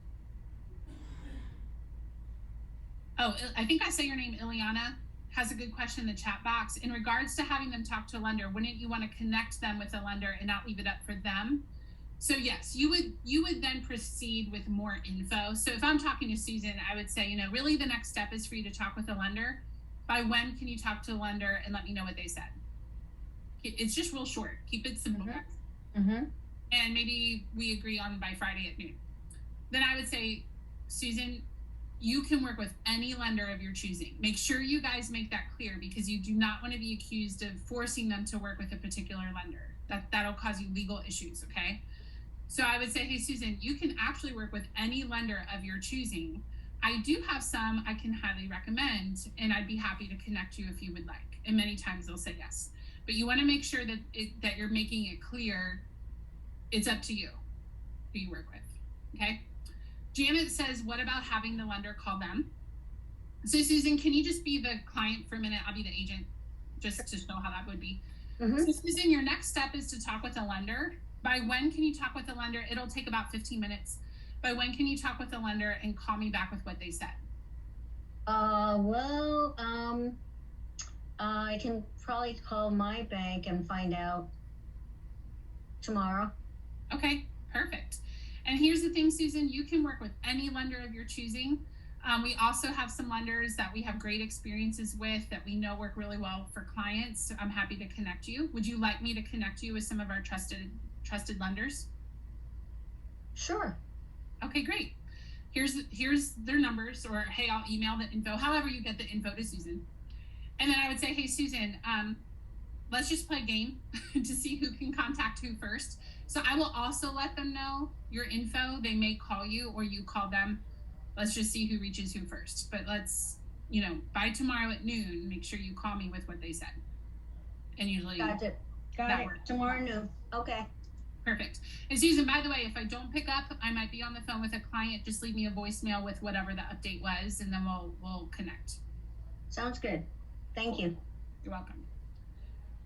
Oh, I think I say your name, Ileana, has a good question in the chat box. In regards to having them talk to a lender, wouldn't you want to connect them with a lender and not leave it up for them? So yes, you would then proceed with more info. So if I'm talking to Susan, I would say, really the next step is for you to talk with a lender. By when can you talk to a lender and let me know what they said? It's just real short. Keep it simple. And maybe we agree on by Friday at noon. Then I would say, Susan, you can work with any lender of your choosing. Make sure you guys make that clear because you do not want to be accused of forcing them to work with a particular lender. That'll cause you legal issues, okay? So I would say, hey, Susan, you can actually work with any lender of your choosing. I do have some I can highly recommend, and I'd be happy to connect you if you would like. And many times they'll say yes. But you want to make sure that you're making it clear it's up to you who you work with, okay? Janet says, what about having the lender call them? So Susan, can you just be the client for a minute? I'll be the agent just to show how that would be. So Susan, your next step is to talk with a lender. By when can you talk with a lender? It'll take about 15 minutes. By when can you talk with a lender and call me back with what they said? I can probably call my bank and find out tomorrow. Okay, perfect. And here's the thing, Susan, you can work with any lender of your choosing. We also have some lenders that we have great experiences with that we know work really well for clients. So I'm happy to connect you. Would you like me to connect you with some of our trusted lenders? Sure. Okay, great. here's their numbers, or hey, I'll email the info, however you get the info to Susan. And then I would say, hey, Susan, let's just play a game to see who can contact who first. So I will also let them know your info. They may call you or you call them. Let's just see who reaches who first. But let's, by tomorrow at noon, make sure you call me with what they said. And usually Got it. Tomorrow noon. Okay. Perfect. And Susan, by the way, if I don't pick up, I might be on the phone with a client. Just leave me a voicemail with whatever the update was, and then we'll connect. Sounds good. Thank you. You're welcome.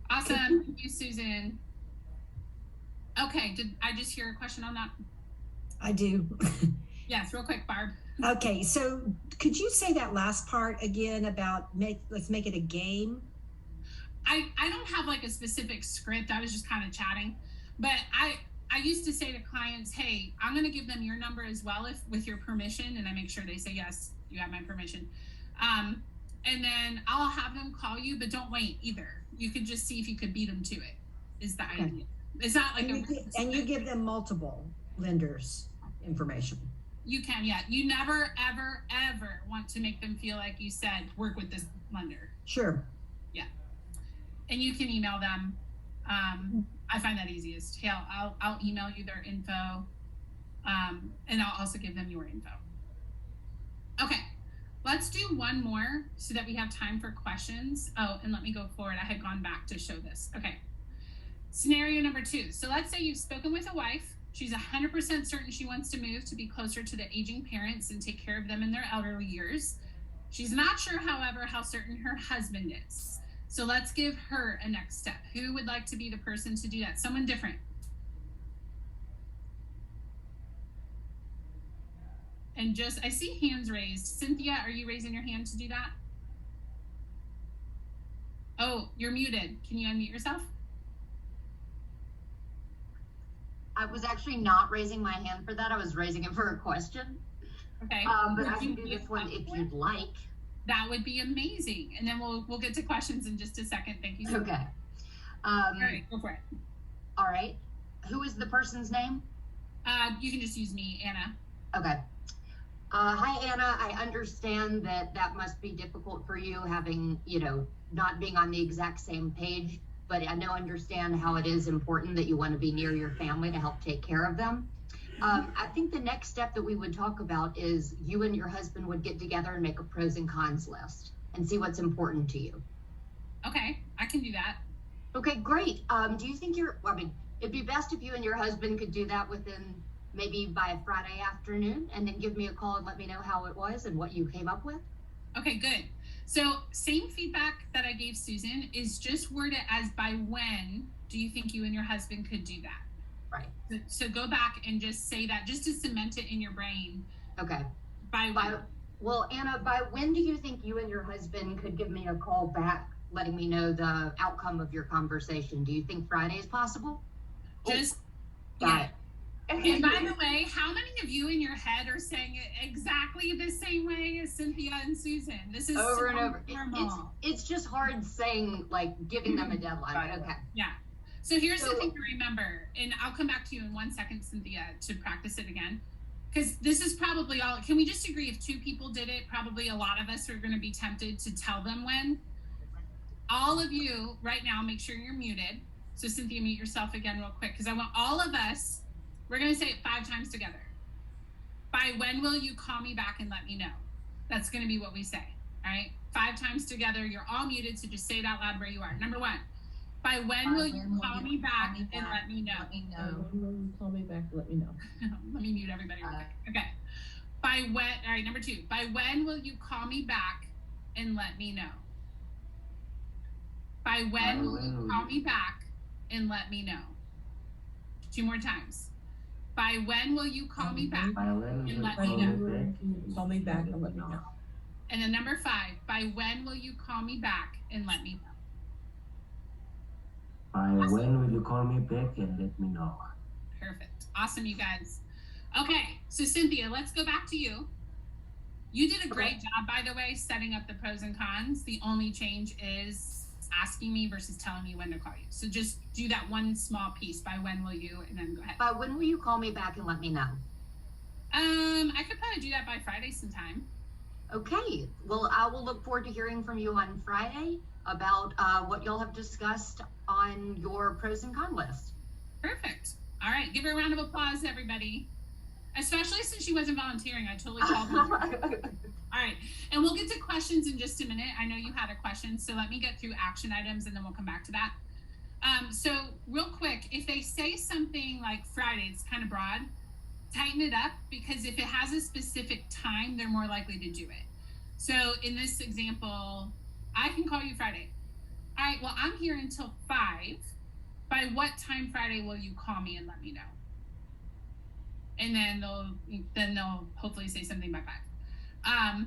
Awesome. Thank you, Susan. Okay, did I just hear a question on that? I do. Yes, real quick, Barb. Okay, so could you say that last part again about let's make it a game? I don't have like a specific script. I was just kind of chatting, but I used to say to clients, hey, I'm going to give them your number as well, if with your permission, and I make sure they say yes, you have my permission. And then I'll have them call you, but don't wait either. You could just see if you could beat them to it, is the idea. It's not like and you give them multiple lenders information. You can, yeah. You never, ever, ever want to make them feel like you said, work with this lender. Sure. Yeah. And you can email them. I find that easiest. Hey, I'll email you their info. And I'll also give them your info. Okay. Let's do one more so that we have time for questions. Oh, and let me go forward. I had gone back to show this. Okay. Scenario number 2. So let's say you've spoken with a wife. She's 100% certain she wants to move to be closer to the aging parents and take care of them in their elderly years. She's not sure, however, how certain her husband is. So let's give her a next step. Who would like to be the person to do that? Someone different. And just, I see hands raised. Cynthia, are you raising your hand to do that? Oh, you're muted. Can you unmute yourself? I was actually not raising my hand for that. I was raising it for a question. Okay. But I can do this one if you'd like. That would be amazing. And then we'll get to questions in just a second. Thank you so much. Okay. All right, go for it. All right. Who is the person's name? You can just use me, Anna. Okay. Hi, Anna. I understand that must be difficult for you having, not being on the exact same page, but I understand how it is important that you want to be near your family to help take care of them. I think the next step that we would talk about is you and your husband would get together and make a pros and cons list and see what's important to you. Okay, I can do that. Okay, great. Do you think it'd be best if you and your husband could do that within maybe by Friday afternoon, and then give me a call and let me know how it was and what you came up with? Okay, good. So same feedback that I gave Susan is just word it as by when do you think you and your husband could do that? Right. So go back and just say that, just to cement it in your brain. Okay. By when? Well, Anna, by when do you think you and your husband could give me a call back, letting me know the outcome of your conversation? Do you think Friday is possible? Just Got it. And by the way, how many of you in your head are saying it exactly the same way as Cynthia and Susan? This is over so and over. normal. It's just hard saying, giving them a deadline. Okay. Yeah. So here's the thing to remember, and I'll come back to you in 1 second, Cynthia, to practice it again. Because this is probably all, can we just agree if 2 people did it, probably a lot of us are going to be tempted to tell them when. All of you right now, make sure you're muted. So Cynthia, mute yourself again real quick, because I want all of us, we're going to say it 5 times together. By when will you call me back and let me know? That's going to be what we say, all right? 5 times together, you're all muted, so just say it out loud where you are. Number 1, by when will you call me back and let me know? When will you call me back and let me know? Let me mute everybody real quick. Okay. By when, all right, number 2, by when will you call me back and let me know? By when will you call me back and let me know? 2 more times. By when will you call me back and let me know? Call me back and let me know. And then number 5, by when will you call me back and let me know? By when will you call me back and let me know? Perfect. Awesome, you guys. Okay, so Cynthia, let's go back to you. You did a great job, by the way, setting up the pros and cons. The only change is asking me versus telling me when to call you. So just do that one small piece. By when will you, and then go ahead. By when will you call me back and let me know? I could probably do that by Friday sometime. Okay, well, I will look forward to hearing from you on Friday about what y'all have discussed on your pros and con list. Perfect. All right, give her a round of applause, everybody. Especially since she wasn't volunteering, I totally called her. All right, and we'll get to questions in just a minute. I know you had a question, so let me get through action items and then we'll come back to that. So real quick, if they say something like Friday, it's kind of broad, tighten it up, because if it has a specific time, they're more likely to do it. So in this example, I can call you Friday. All right, well, I'm here until 5. By what time Friday will you call me and let me know? And then they'll hopefully say something by 5.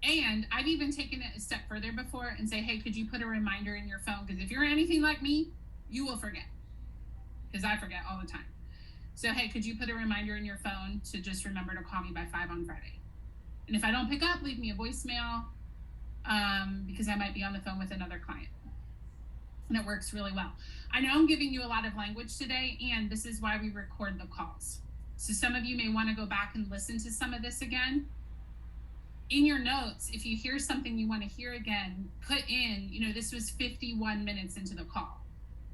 And I've even taken it a step further before and say, hey, could you put a reminder in your phone? Because if you're anything like me, you will forget. Because I forget all the time. So, hey, could you put a reminder in your phone to just remember to call me by 5 on Friday? And if I don't pick up, leave me a voicemail, because I might be on the phone with another client. And it works really well. I know I'm giving you a lot of language today, and this is why we record the calls. So some of you may want to go back and listen to some of this again. In your notes, if you hear something you want to hear again, put in, this was 51 minutes into the call.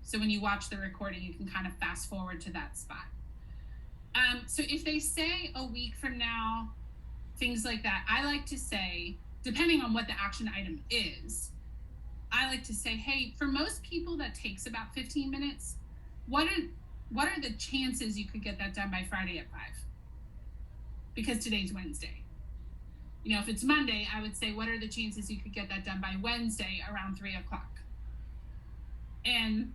So when you watch the recording, you can kind of fast forward to that spot. So if they say a week from now, things like that, I like to say, depending on what the action item is, I like to say, hey, for most people that takes about 15 minutes, what are the chances you could get that done by Friday at 5? Because today's Wednesday. If it's Monday, I would say, what are the chances you could get that done by Wednesday around 3 o'clock? And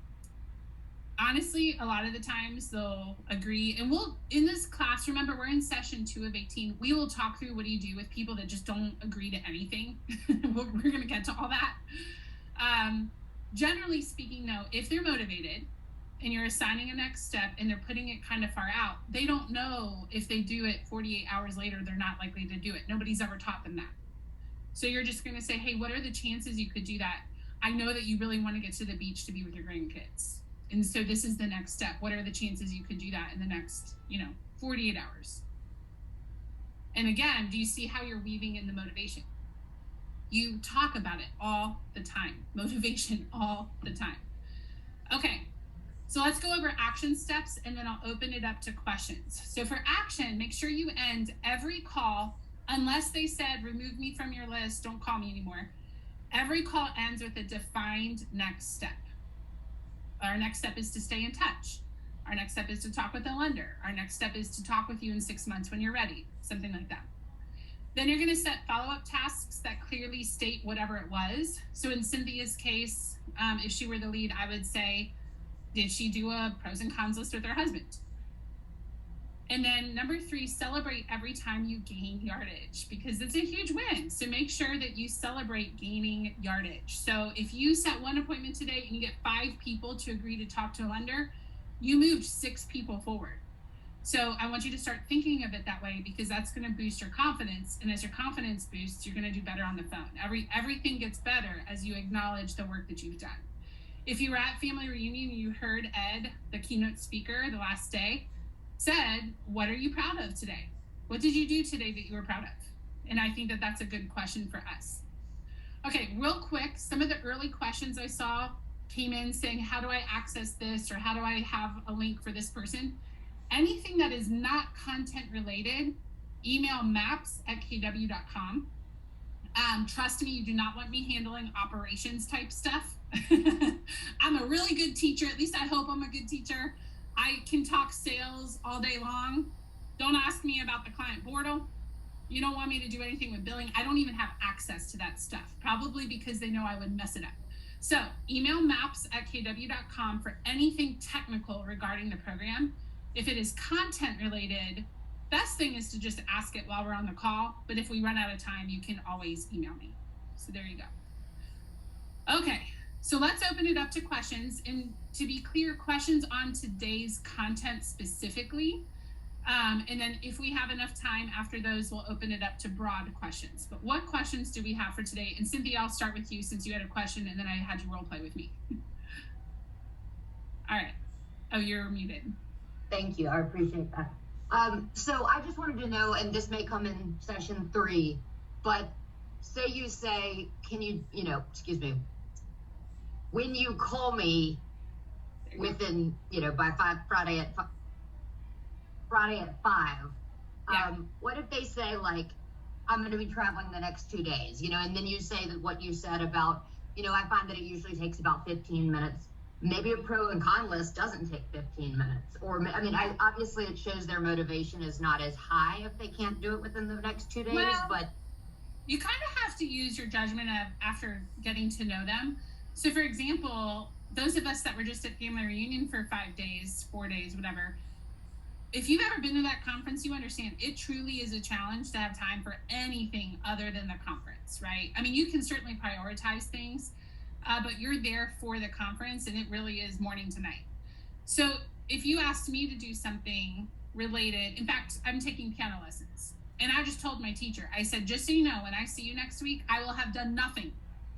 honestly, a lot of the times they'll agree. And in this class, remember, we're in session 2 of 18. We will talk through what do you do with people that just don't agree to anything. We're going to get to all that. Generally speaking, though, if they're motivated and you're assigning a next step and they're putting it kind of far out, they don't know if they do it 48 hours later, they're not likely to do it. Nobody's ever taught them that. So you're just going to say, hey, what are the chances you could do that? I know that you really want to get to the beach to be with your grandkids. And so this is the next step. What are the chances you could do that in the next, 48 hours? And again, do you see how you're weaving in the motivation? You talk about it all the time. Motivation all the time. Okay, so let's go over action steps and then I'll open it up to questions. So for action, make sure you end every call, unless they said, remove me from your list, don't call me anymore. Every call ends with a defined next step. Our next step is to stay in touch. Our next step is to talk with a lender. Our next step is to talk with you in 6 months when you're ready, something like that. Then you're going to set follow-up tasks that clearly state whatever it was. So in Cynthia's case, if she were the lead, I would say, did she do a pros and cons list with her husband? And then number 3, celebrate every time you gain yardage, because it's a huge win. So make sure that you celebrate gaining yardage. So if you set one appointment today and you get 5 people to agree to talk to a lender, you moved 6 people forward. So I want you to start thinking of it that way, because that's going to boost your confidence. And as your confidence boosts, you're going to do better on the phone. Everything gets better as you acknowledge the work that you've done. If you were at family reunion and you heard Ed, the keynote speaker, the last day, said, what are you proud of today? What did you do today that you were proud of? And I think that that's a good question for us. Okay, real quick, some of the early questions I saw came in saying, how do I access this? Or how do I have a link for this person? Anything that is not content related, email maps@kw.com. Trust me, you do not want me handling operations type stuff. I'm a really good teacher. At least I hope I'm a good teacher. I can talk sales all day long. Don't ask me about the client portal. You don't want me to do anything with billing. I don't even have access to that stuff, probably because they know I would mess it up. So email maps@kw.com for anything technical regarding the program. If it is content related, best thing is to just ask it while we're on the call. But if we run out of time, you can always email me. So there you go. Okay, so let's open it up to questions. And to be clear, questions on today's content specifically. And then if we have enough time after those, we'll open it up to broad questions. But what questions do we have for today? And Cynthia, I'll start with you since you had a question and then I had you role play with me. All right. Oh, you're muted. Thank you. I appreciate that. So I just wanted to know, and this may come in session 3, but say you say, can you, excuse me, when you call me within, by Friday at 5, what if they say, like, I'm going to be traveling the next 2 days, and then you say that what you said about, I find that it usually takes about 15 minutes. Maybe a pro and con list doesn't take 15 minutes. Or, obviously it shows their motivation is not as high if they can't do it within the next 2 days, but. You kind of have to use your judgment after getting to know them. So for example, those of us that were just at family reunion for 5 days, 4 days, whatever, if you've ever been to that conference, you understand it truly is a challenge to have time for anything other than the conference, right? I mean, you can certainly prioritize things, but you're there for the conference and it really is morning to night. So if you asked me to do something related, in fact, I'm taking piano lessons. And I just told my teacher, I said, just so you know, when I see you next week, I will have done nothing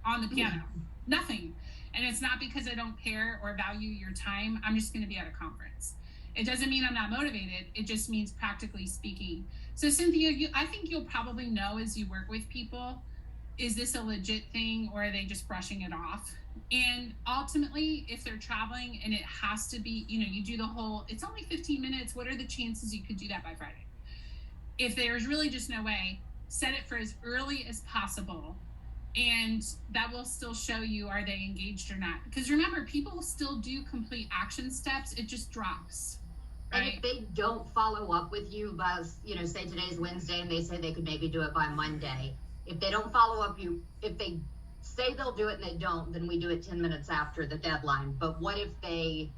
on the piano, nothing. And it's not because I don't care or value your time. I'm just going to be at a conference. It doesn't mean I'm not motivated. It just means practically speaking. So Cynthia, I think you'll probably know as you work with people, is this a legit thing or are they just brushing it off? And ultimately, if they're traveling and it has to be, you do the whole, it's only 15 minutes. What are the chances you could do that by Friday? If there's really just no way, set it for as early as possible. And that will still show you, are they engaged or not? Because remember, people still do complete action steps. It just drops. Right? And if they don't follow up with you by, say today's Wednesday and they say they could maybe do it by Monday. If they don't follow up, if they say they'll do it and they don't, then we do it 10 minutes after the deadline. But what if they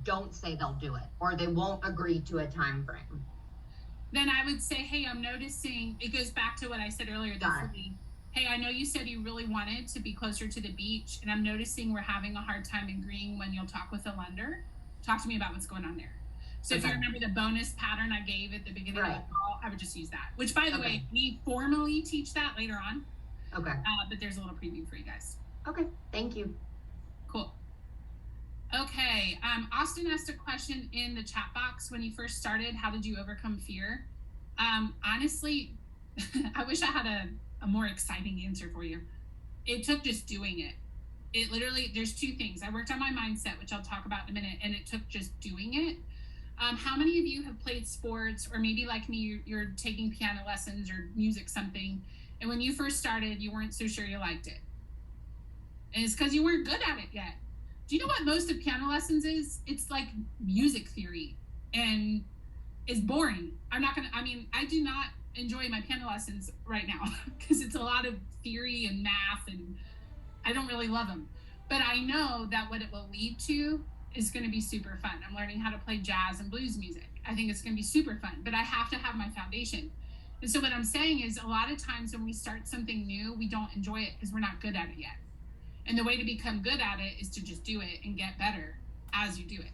don't say they'll do it or they won't agree to a time frame? Then I would say, hey, I'm noticing, it goes back to what I said earlier, hey, I know you said you really wanted to be closer to the beach, and I'm noticing we're having a hard time agreeing when you'll talk with a lender. Talk to me about what's going on there. So if you remember the bonus pattern I gave at the beginning of the call, I would just use that, which by the way, we formally teach that later on. Okay. But there's a little preview for you guys. Okay, thank you. Cool. Okay, Austin asked a question in the chat box. When you first started, how did you overcome fear? Honestly, I wish I had a more exciting answer for you. It took just doing it. It literally, there's 2 things. I worked on my mindset, which I'll talk about in a minute, and it took just doing it. How many of you have played sports, or maybe like me, you're taking piano lessons or music something, and when you first started, you weren't so sure you liked it? And it's because you weren't good at it yet. Do you know what most of piano lessons is? It's like music theory, and it's boring. I do not enjoy my piano lessons right now because it's a lot of theory and math, and I don't really love them. But I know that what it will lead to is going to be super fun. I'm learning how to play jazz and blues music. I think it's going to be super fun, but I have to have my foundation. And so what I'm saying is a lot of times when we start something new, we don't enjoy it because we're not good at it yet. And the way to become good at it is to just do it and get better as you do it.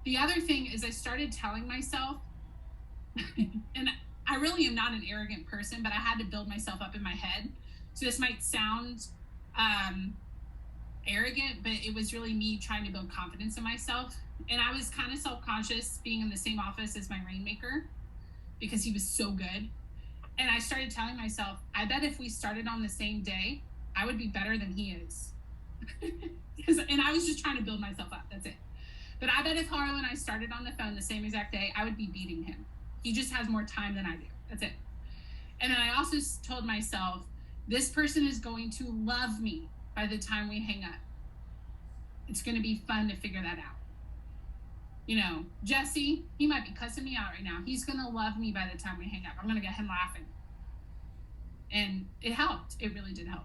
The other thing is I started telling myself, and I really am not an arrogant person, but I had to build myself up in my head. So this might sound arrogant, but it was really me trying to build confidence in myself. And I was kind of self-conscious being in the same office as my rainmaker because he was so good. And I started telling myself, I bet if we started on the same day, I would be better than he is. And I was just trying to build myself up. That's it. But I bet if Harlow and I started on the phone the same exact day, I would be beating him. He just has more time than I do. That's it. And then I also told myself, this person is going to love me by the time we hang up. It's going to be fun to figure that out. Jesse, he might be cussing me out right now. He's going to love me by the time we hang up. I'm going to get him laughing. And it helped. It really did help.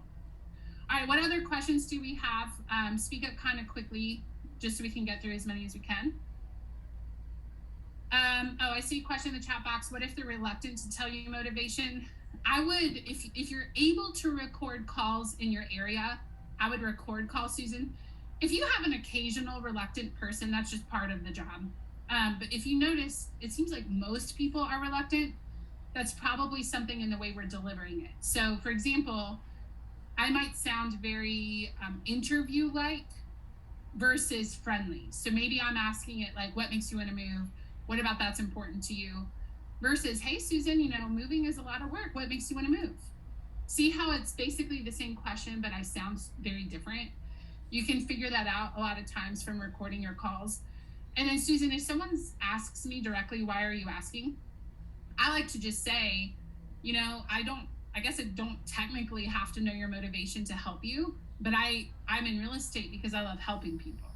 All right, what other questions do we have? Speak up kind of quickly, just so we can get through as many as we can. I see a question in the chat box. What if they're reluctant to tell you motivation? I would, if you're able to record calls in your area, I would record calls, Susan. If you have an occasional reluctant person, that's just part of the job. But if you notice, it seems like most people are reluctant. That's probably something in the way we're delivering it. So for example, I might sound very interview-like versus friendly. So maybe I'm asking it like, what makes you want to move? What about that's important to you? versus, hey, Susan, moving is a lot of work. What makes you want to move? See how it's basically the same question, but I sound very different. You can figure that out a lot of times from recording your calls. And then, Susan, if someone asks me directly, why are you asking? I like to just say, I guess I don't technically have to know your motivation to help you, but I'm in real estate because I love helping people.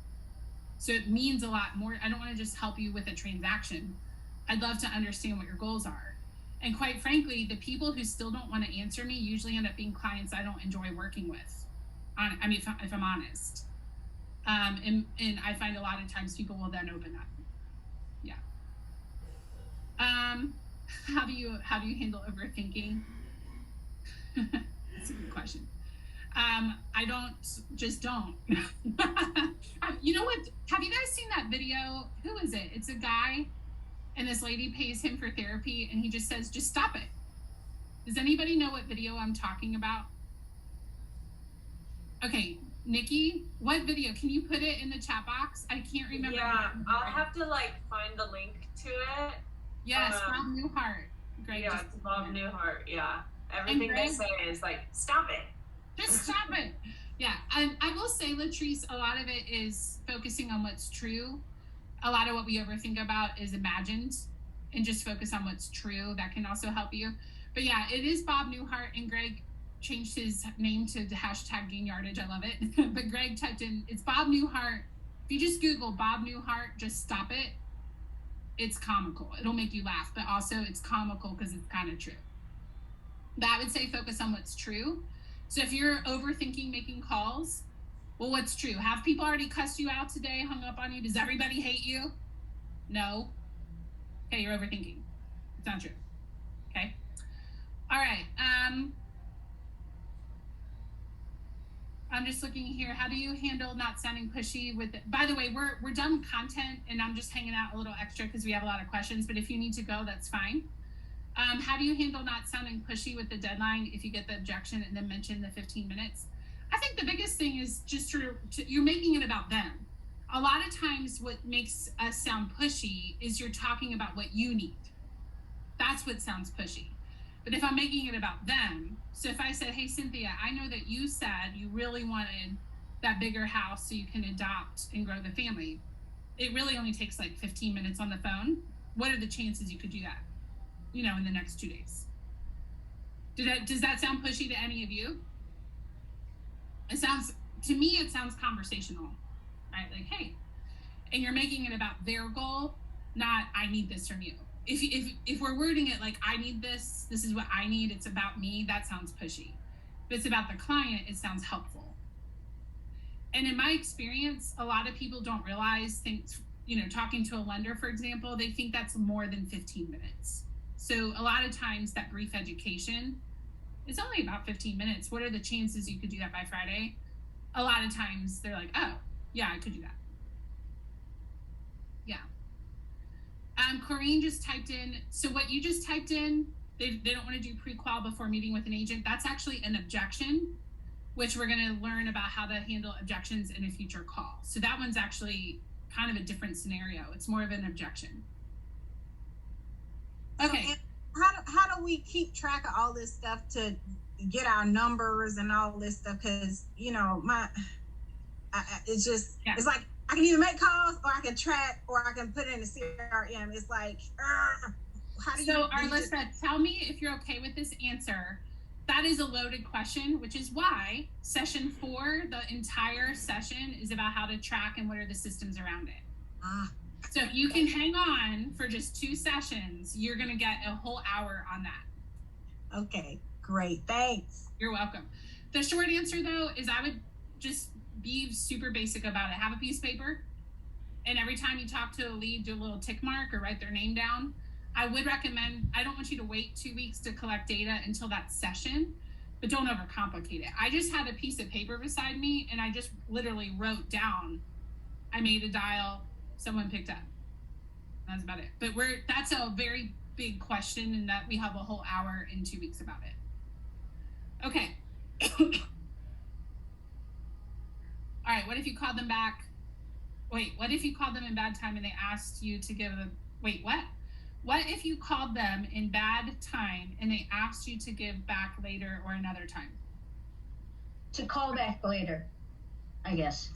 So it means a lot more. I don't want to just help you with a transaction. I'd love to understand what your goals are. And quite frankly, the people who still don't want to answer me usually end up being clients I don't enjoy working with. If I'm honest. And I find a lot of times people will then open up. Yeah. How do you handle overthinking? That's a good question. I don't. You know what? Have you guys seen that video? Who is it? It's a guy, and this lady pays him for therapy, and he just says, just stop it. Does anybody know what video I'm talking about? Okay, Nikki, what video? Can you put it in the chat box? I can't remember. Yeah, I'll have to find the link to it. Yes, Bob Newhart. Greg, yeah, it's Bob Newhart. Yeah, everything Greg, they say is stop it. Just stop it. Yeah, and I will say, Latrice, a lot of it is focusing on what's true. A lot of what we overthink about is imagined, and just focus on what's true. That can also help you. But yeah, it is Bob Newhart, and Greg changed his name to the hashtag gain yardage. I love it. But Greg typed in, it's Bob Newhart. If you just Google Bob Newhart, just stop it. It's comical. It'll make you laugh, but also it's comical because it's kind of true. But I would say focus on what's true. So if you're overthinking making calls, well, what's true? Have people already cussed you out today, hung up on you? Does everybody hate you? No. Okay, you're overthinking. It's not true. Okay. All right. I'm just looking here. How do you handle not sounding pushy with it? By the way, we're done with content, and I'm just hanging out a little extra because we have a lot of questions, but if you need to go, that's fine. How do you handle not sounding pushy with the deadline if you get the objection and then mention the 15 minutes? I think the biggest thing is just you're making it about them. A lot of times what makes us sound pushy is you're talking about what you need. That's what sounds pushy. But if I'm making it about them, so if I said, hey, Cynthia, I know that you said you really wanted that bigger house so you can adopt and grow the family. It really only takes 15 minutes on the phone. What are the chances you could do that, in the next 2 days? Does that sound pushy to any of you? To me, it sounds conversational, right? Hey, and you're making it about their goal, not I need this from you. If we're wording it like I need this is what I need, it's about me, that sounds pushy. If it's about the client, it sounds helpful. And in my experience, a lot of people don't realize things, talking to a lender, for example, they think that's more than 15 minutes. So a lot of times that brief education, it's only about 15 minutes. What are the chances you could do that by Friday? A lot of times they're like, oh, yeah, I could do that. Yeah. Corrine just typed in, so what you just typed in, they don't want to do pre-qual before meeting with an agent. That's actually an objection, which we're going to learn about how to handle objections in a future call. So that one's actually kind of a different scenario. It's more of an objection. Okay. So, how do we keep track of all this stuff to get our numbers and all this stuff? Because, it's just, yeah. It's like, I can either make calls or I can track or I can put it in the CRM. It's like, how do you? So, Arlissa, tell me if you're okay with this answer. That is a loaded question, which is why session 4, the entire session is about how to track and what are the systems around it. So if you can hang on for just 2 sessions, you're going to get a whole hour on that. Okay, great. Thanks. You're welcome. The short answer, though, is I would just be super basic about it. Have a piece of paper, and every time you talk to a lead, do a little tick mark or write their name down. I would recommend, I don't want you to wait 2 weeks to collect data until that session, but don't overcomplicate it. I just had a piece of paper beside me, and I just literally wrote down, I made a dial, someone picked up. That's about it. But that's a very big question, and that we have a whole hour in 2 weeks about it. Okay. All right, what if you called them back? Wait, what if you called them in bad time and they asked you to give wait, what? What if you called them in bad time and they asked you to give back later or another time? To call back later, I guess.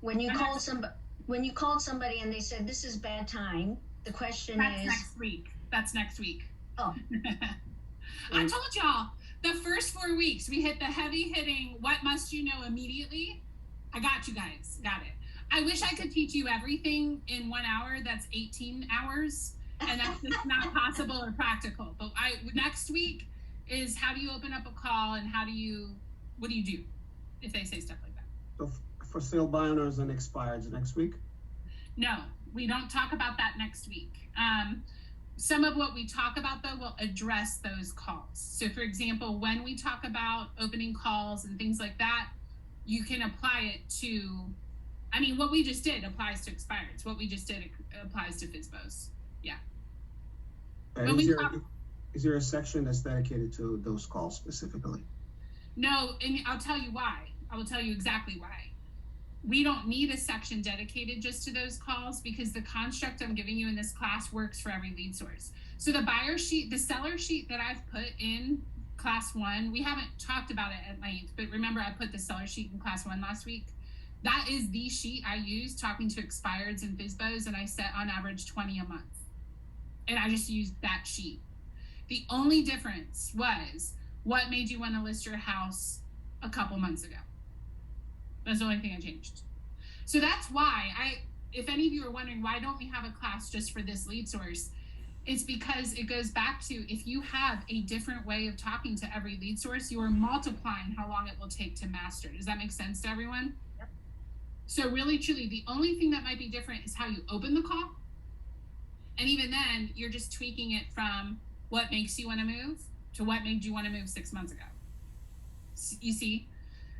When you called somebody and they said this is bad time, the question That's is next week. That's next week. Oh. I told y'all the first 4 weeks we hit the heavy hitting what must you know immediately. I got you guys. Got it. I wish I could teach you everything in 1 hour. That's 18 hours. And that's just not possible or practical. But next week is how do you open up a call and what do you do if they say stuff like that? So for sale by owners and expireds next week? No, we don't talk about that next week. Some of what we talk about though will address those calls. So for example, when we talk about opening calls and things like that, you can apply it to, what we just did applies to expireds. What we just did applies to FSBOs. Yeah. Is there a section that's dedicated to those calls specifically? No, and I'll tell you why. I will tell you exactly why. We don't need a section dedicated just to those calls because the construct I'm giving you in this class works for every lead source. So the buyer sheet, the seller sheet that I've put in class 1, we haven't talked about it at length, but remember I put the seller sheet in class 1 last week. That is the sheet I use talking to expireds and FSBOs, and I set on average 20 a month. And I just used that sheet. The only difference was what made you want to list your house a couple months ago. That's the only thing I changed. So that's why if any of you are wondering, why don't we have a class just for this lead source? It's because it goes back to, if you have a different way of talking to every lead source, you are multiplying how long it will take to master. Does that make sense to everyone? Yep. So really, truly, the only thing that might be different is how you open the call. And even then, you're just tweaking it from what makes you want to move to what made you want to move 6 months ago. You see?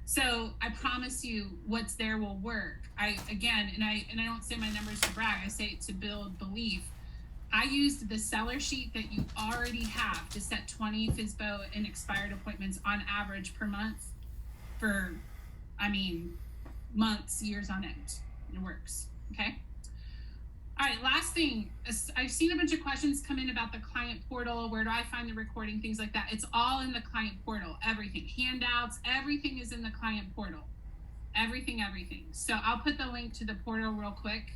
So I promise you what's there will work. I don't say my numbers to brag, I say it to build belief. I used the seller sheet that you already have to set 20 FSBO and expired appointments on average per month for, months, years on end. It works, okay? All right, last thing. I've seen a bunch of questions come in about the client portal. Where do I find the recording? Things like that. It's all in the client portal. Everything. Handouts. Everything is in the client portal. Everything. So I'll put the link to the portal real quick.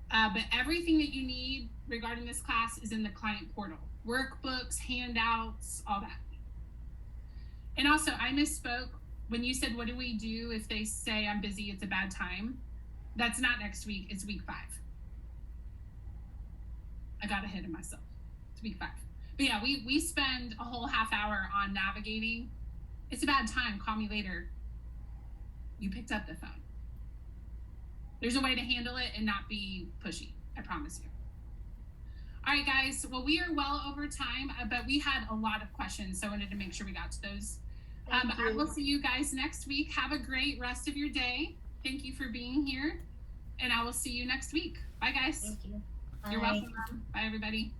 But everything that you need regarding this class is in the client portal. Workbooks, handouts, all that. And also, I misspoke. When you said, what do we do if they say I'm busy, it's a bad time? That's not next week. It's week 5. I got ahead of myself. It's week 5. But yeah, we spend a whole half hour on navigating. It's a bad time. Call me later. You picked up the phone. There's a way to handle it and not be pushy. I promise you. All right, guys. Well, we are well over time, but we had a lot of questions, so I wanted to make sure we got to those. I will see you guys next week. Have a great rest of your day. Thank you for being here, and I will see you next week. Bye, guys. Thank you. You're Bye. welcome. Bye, everybody.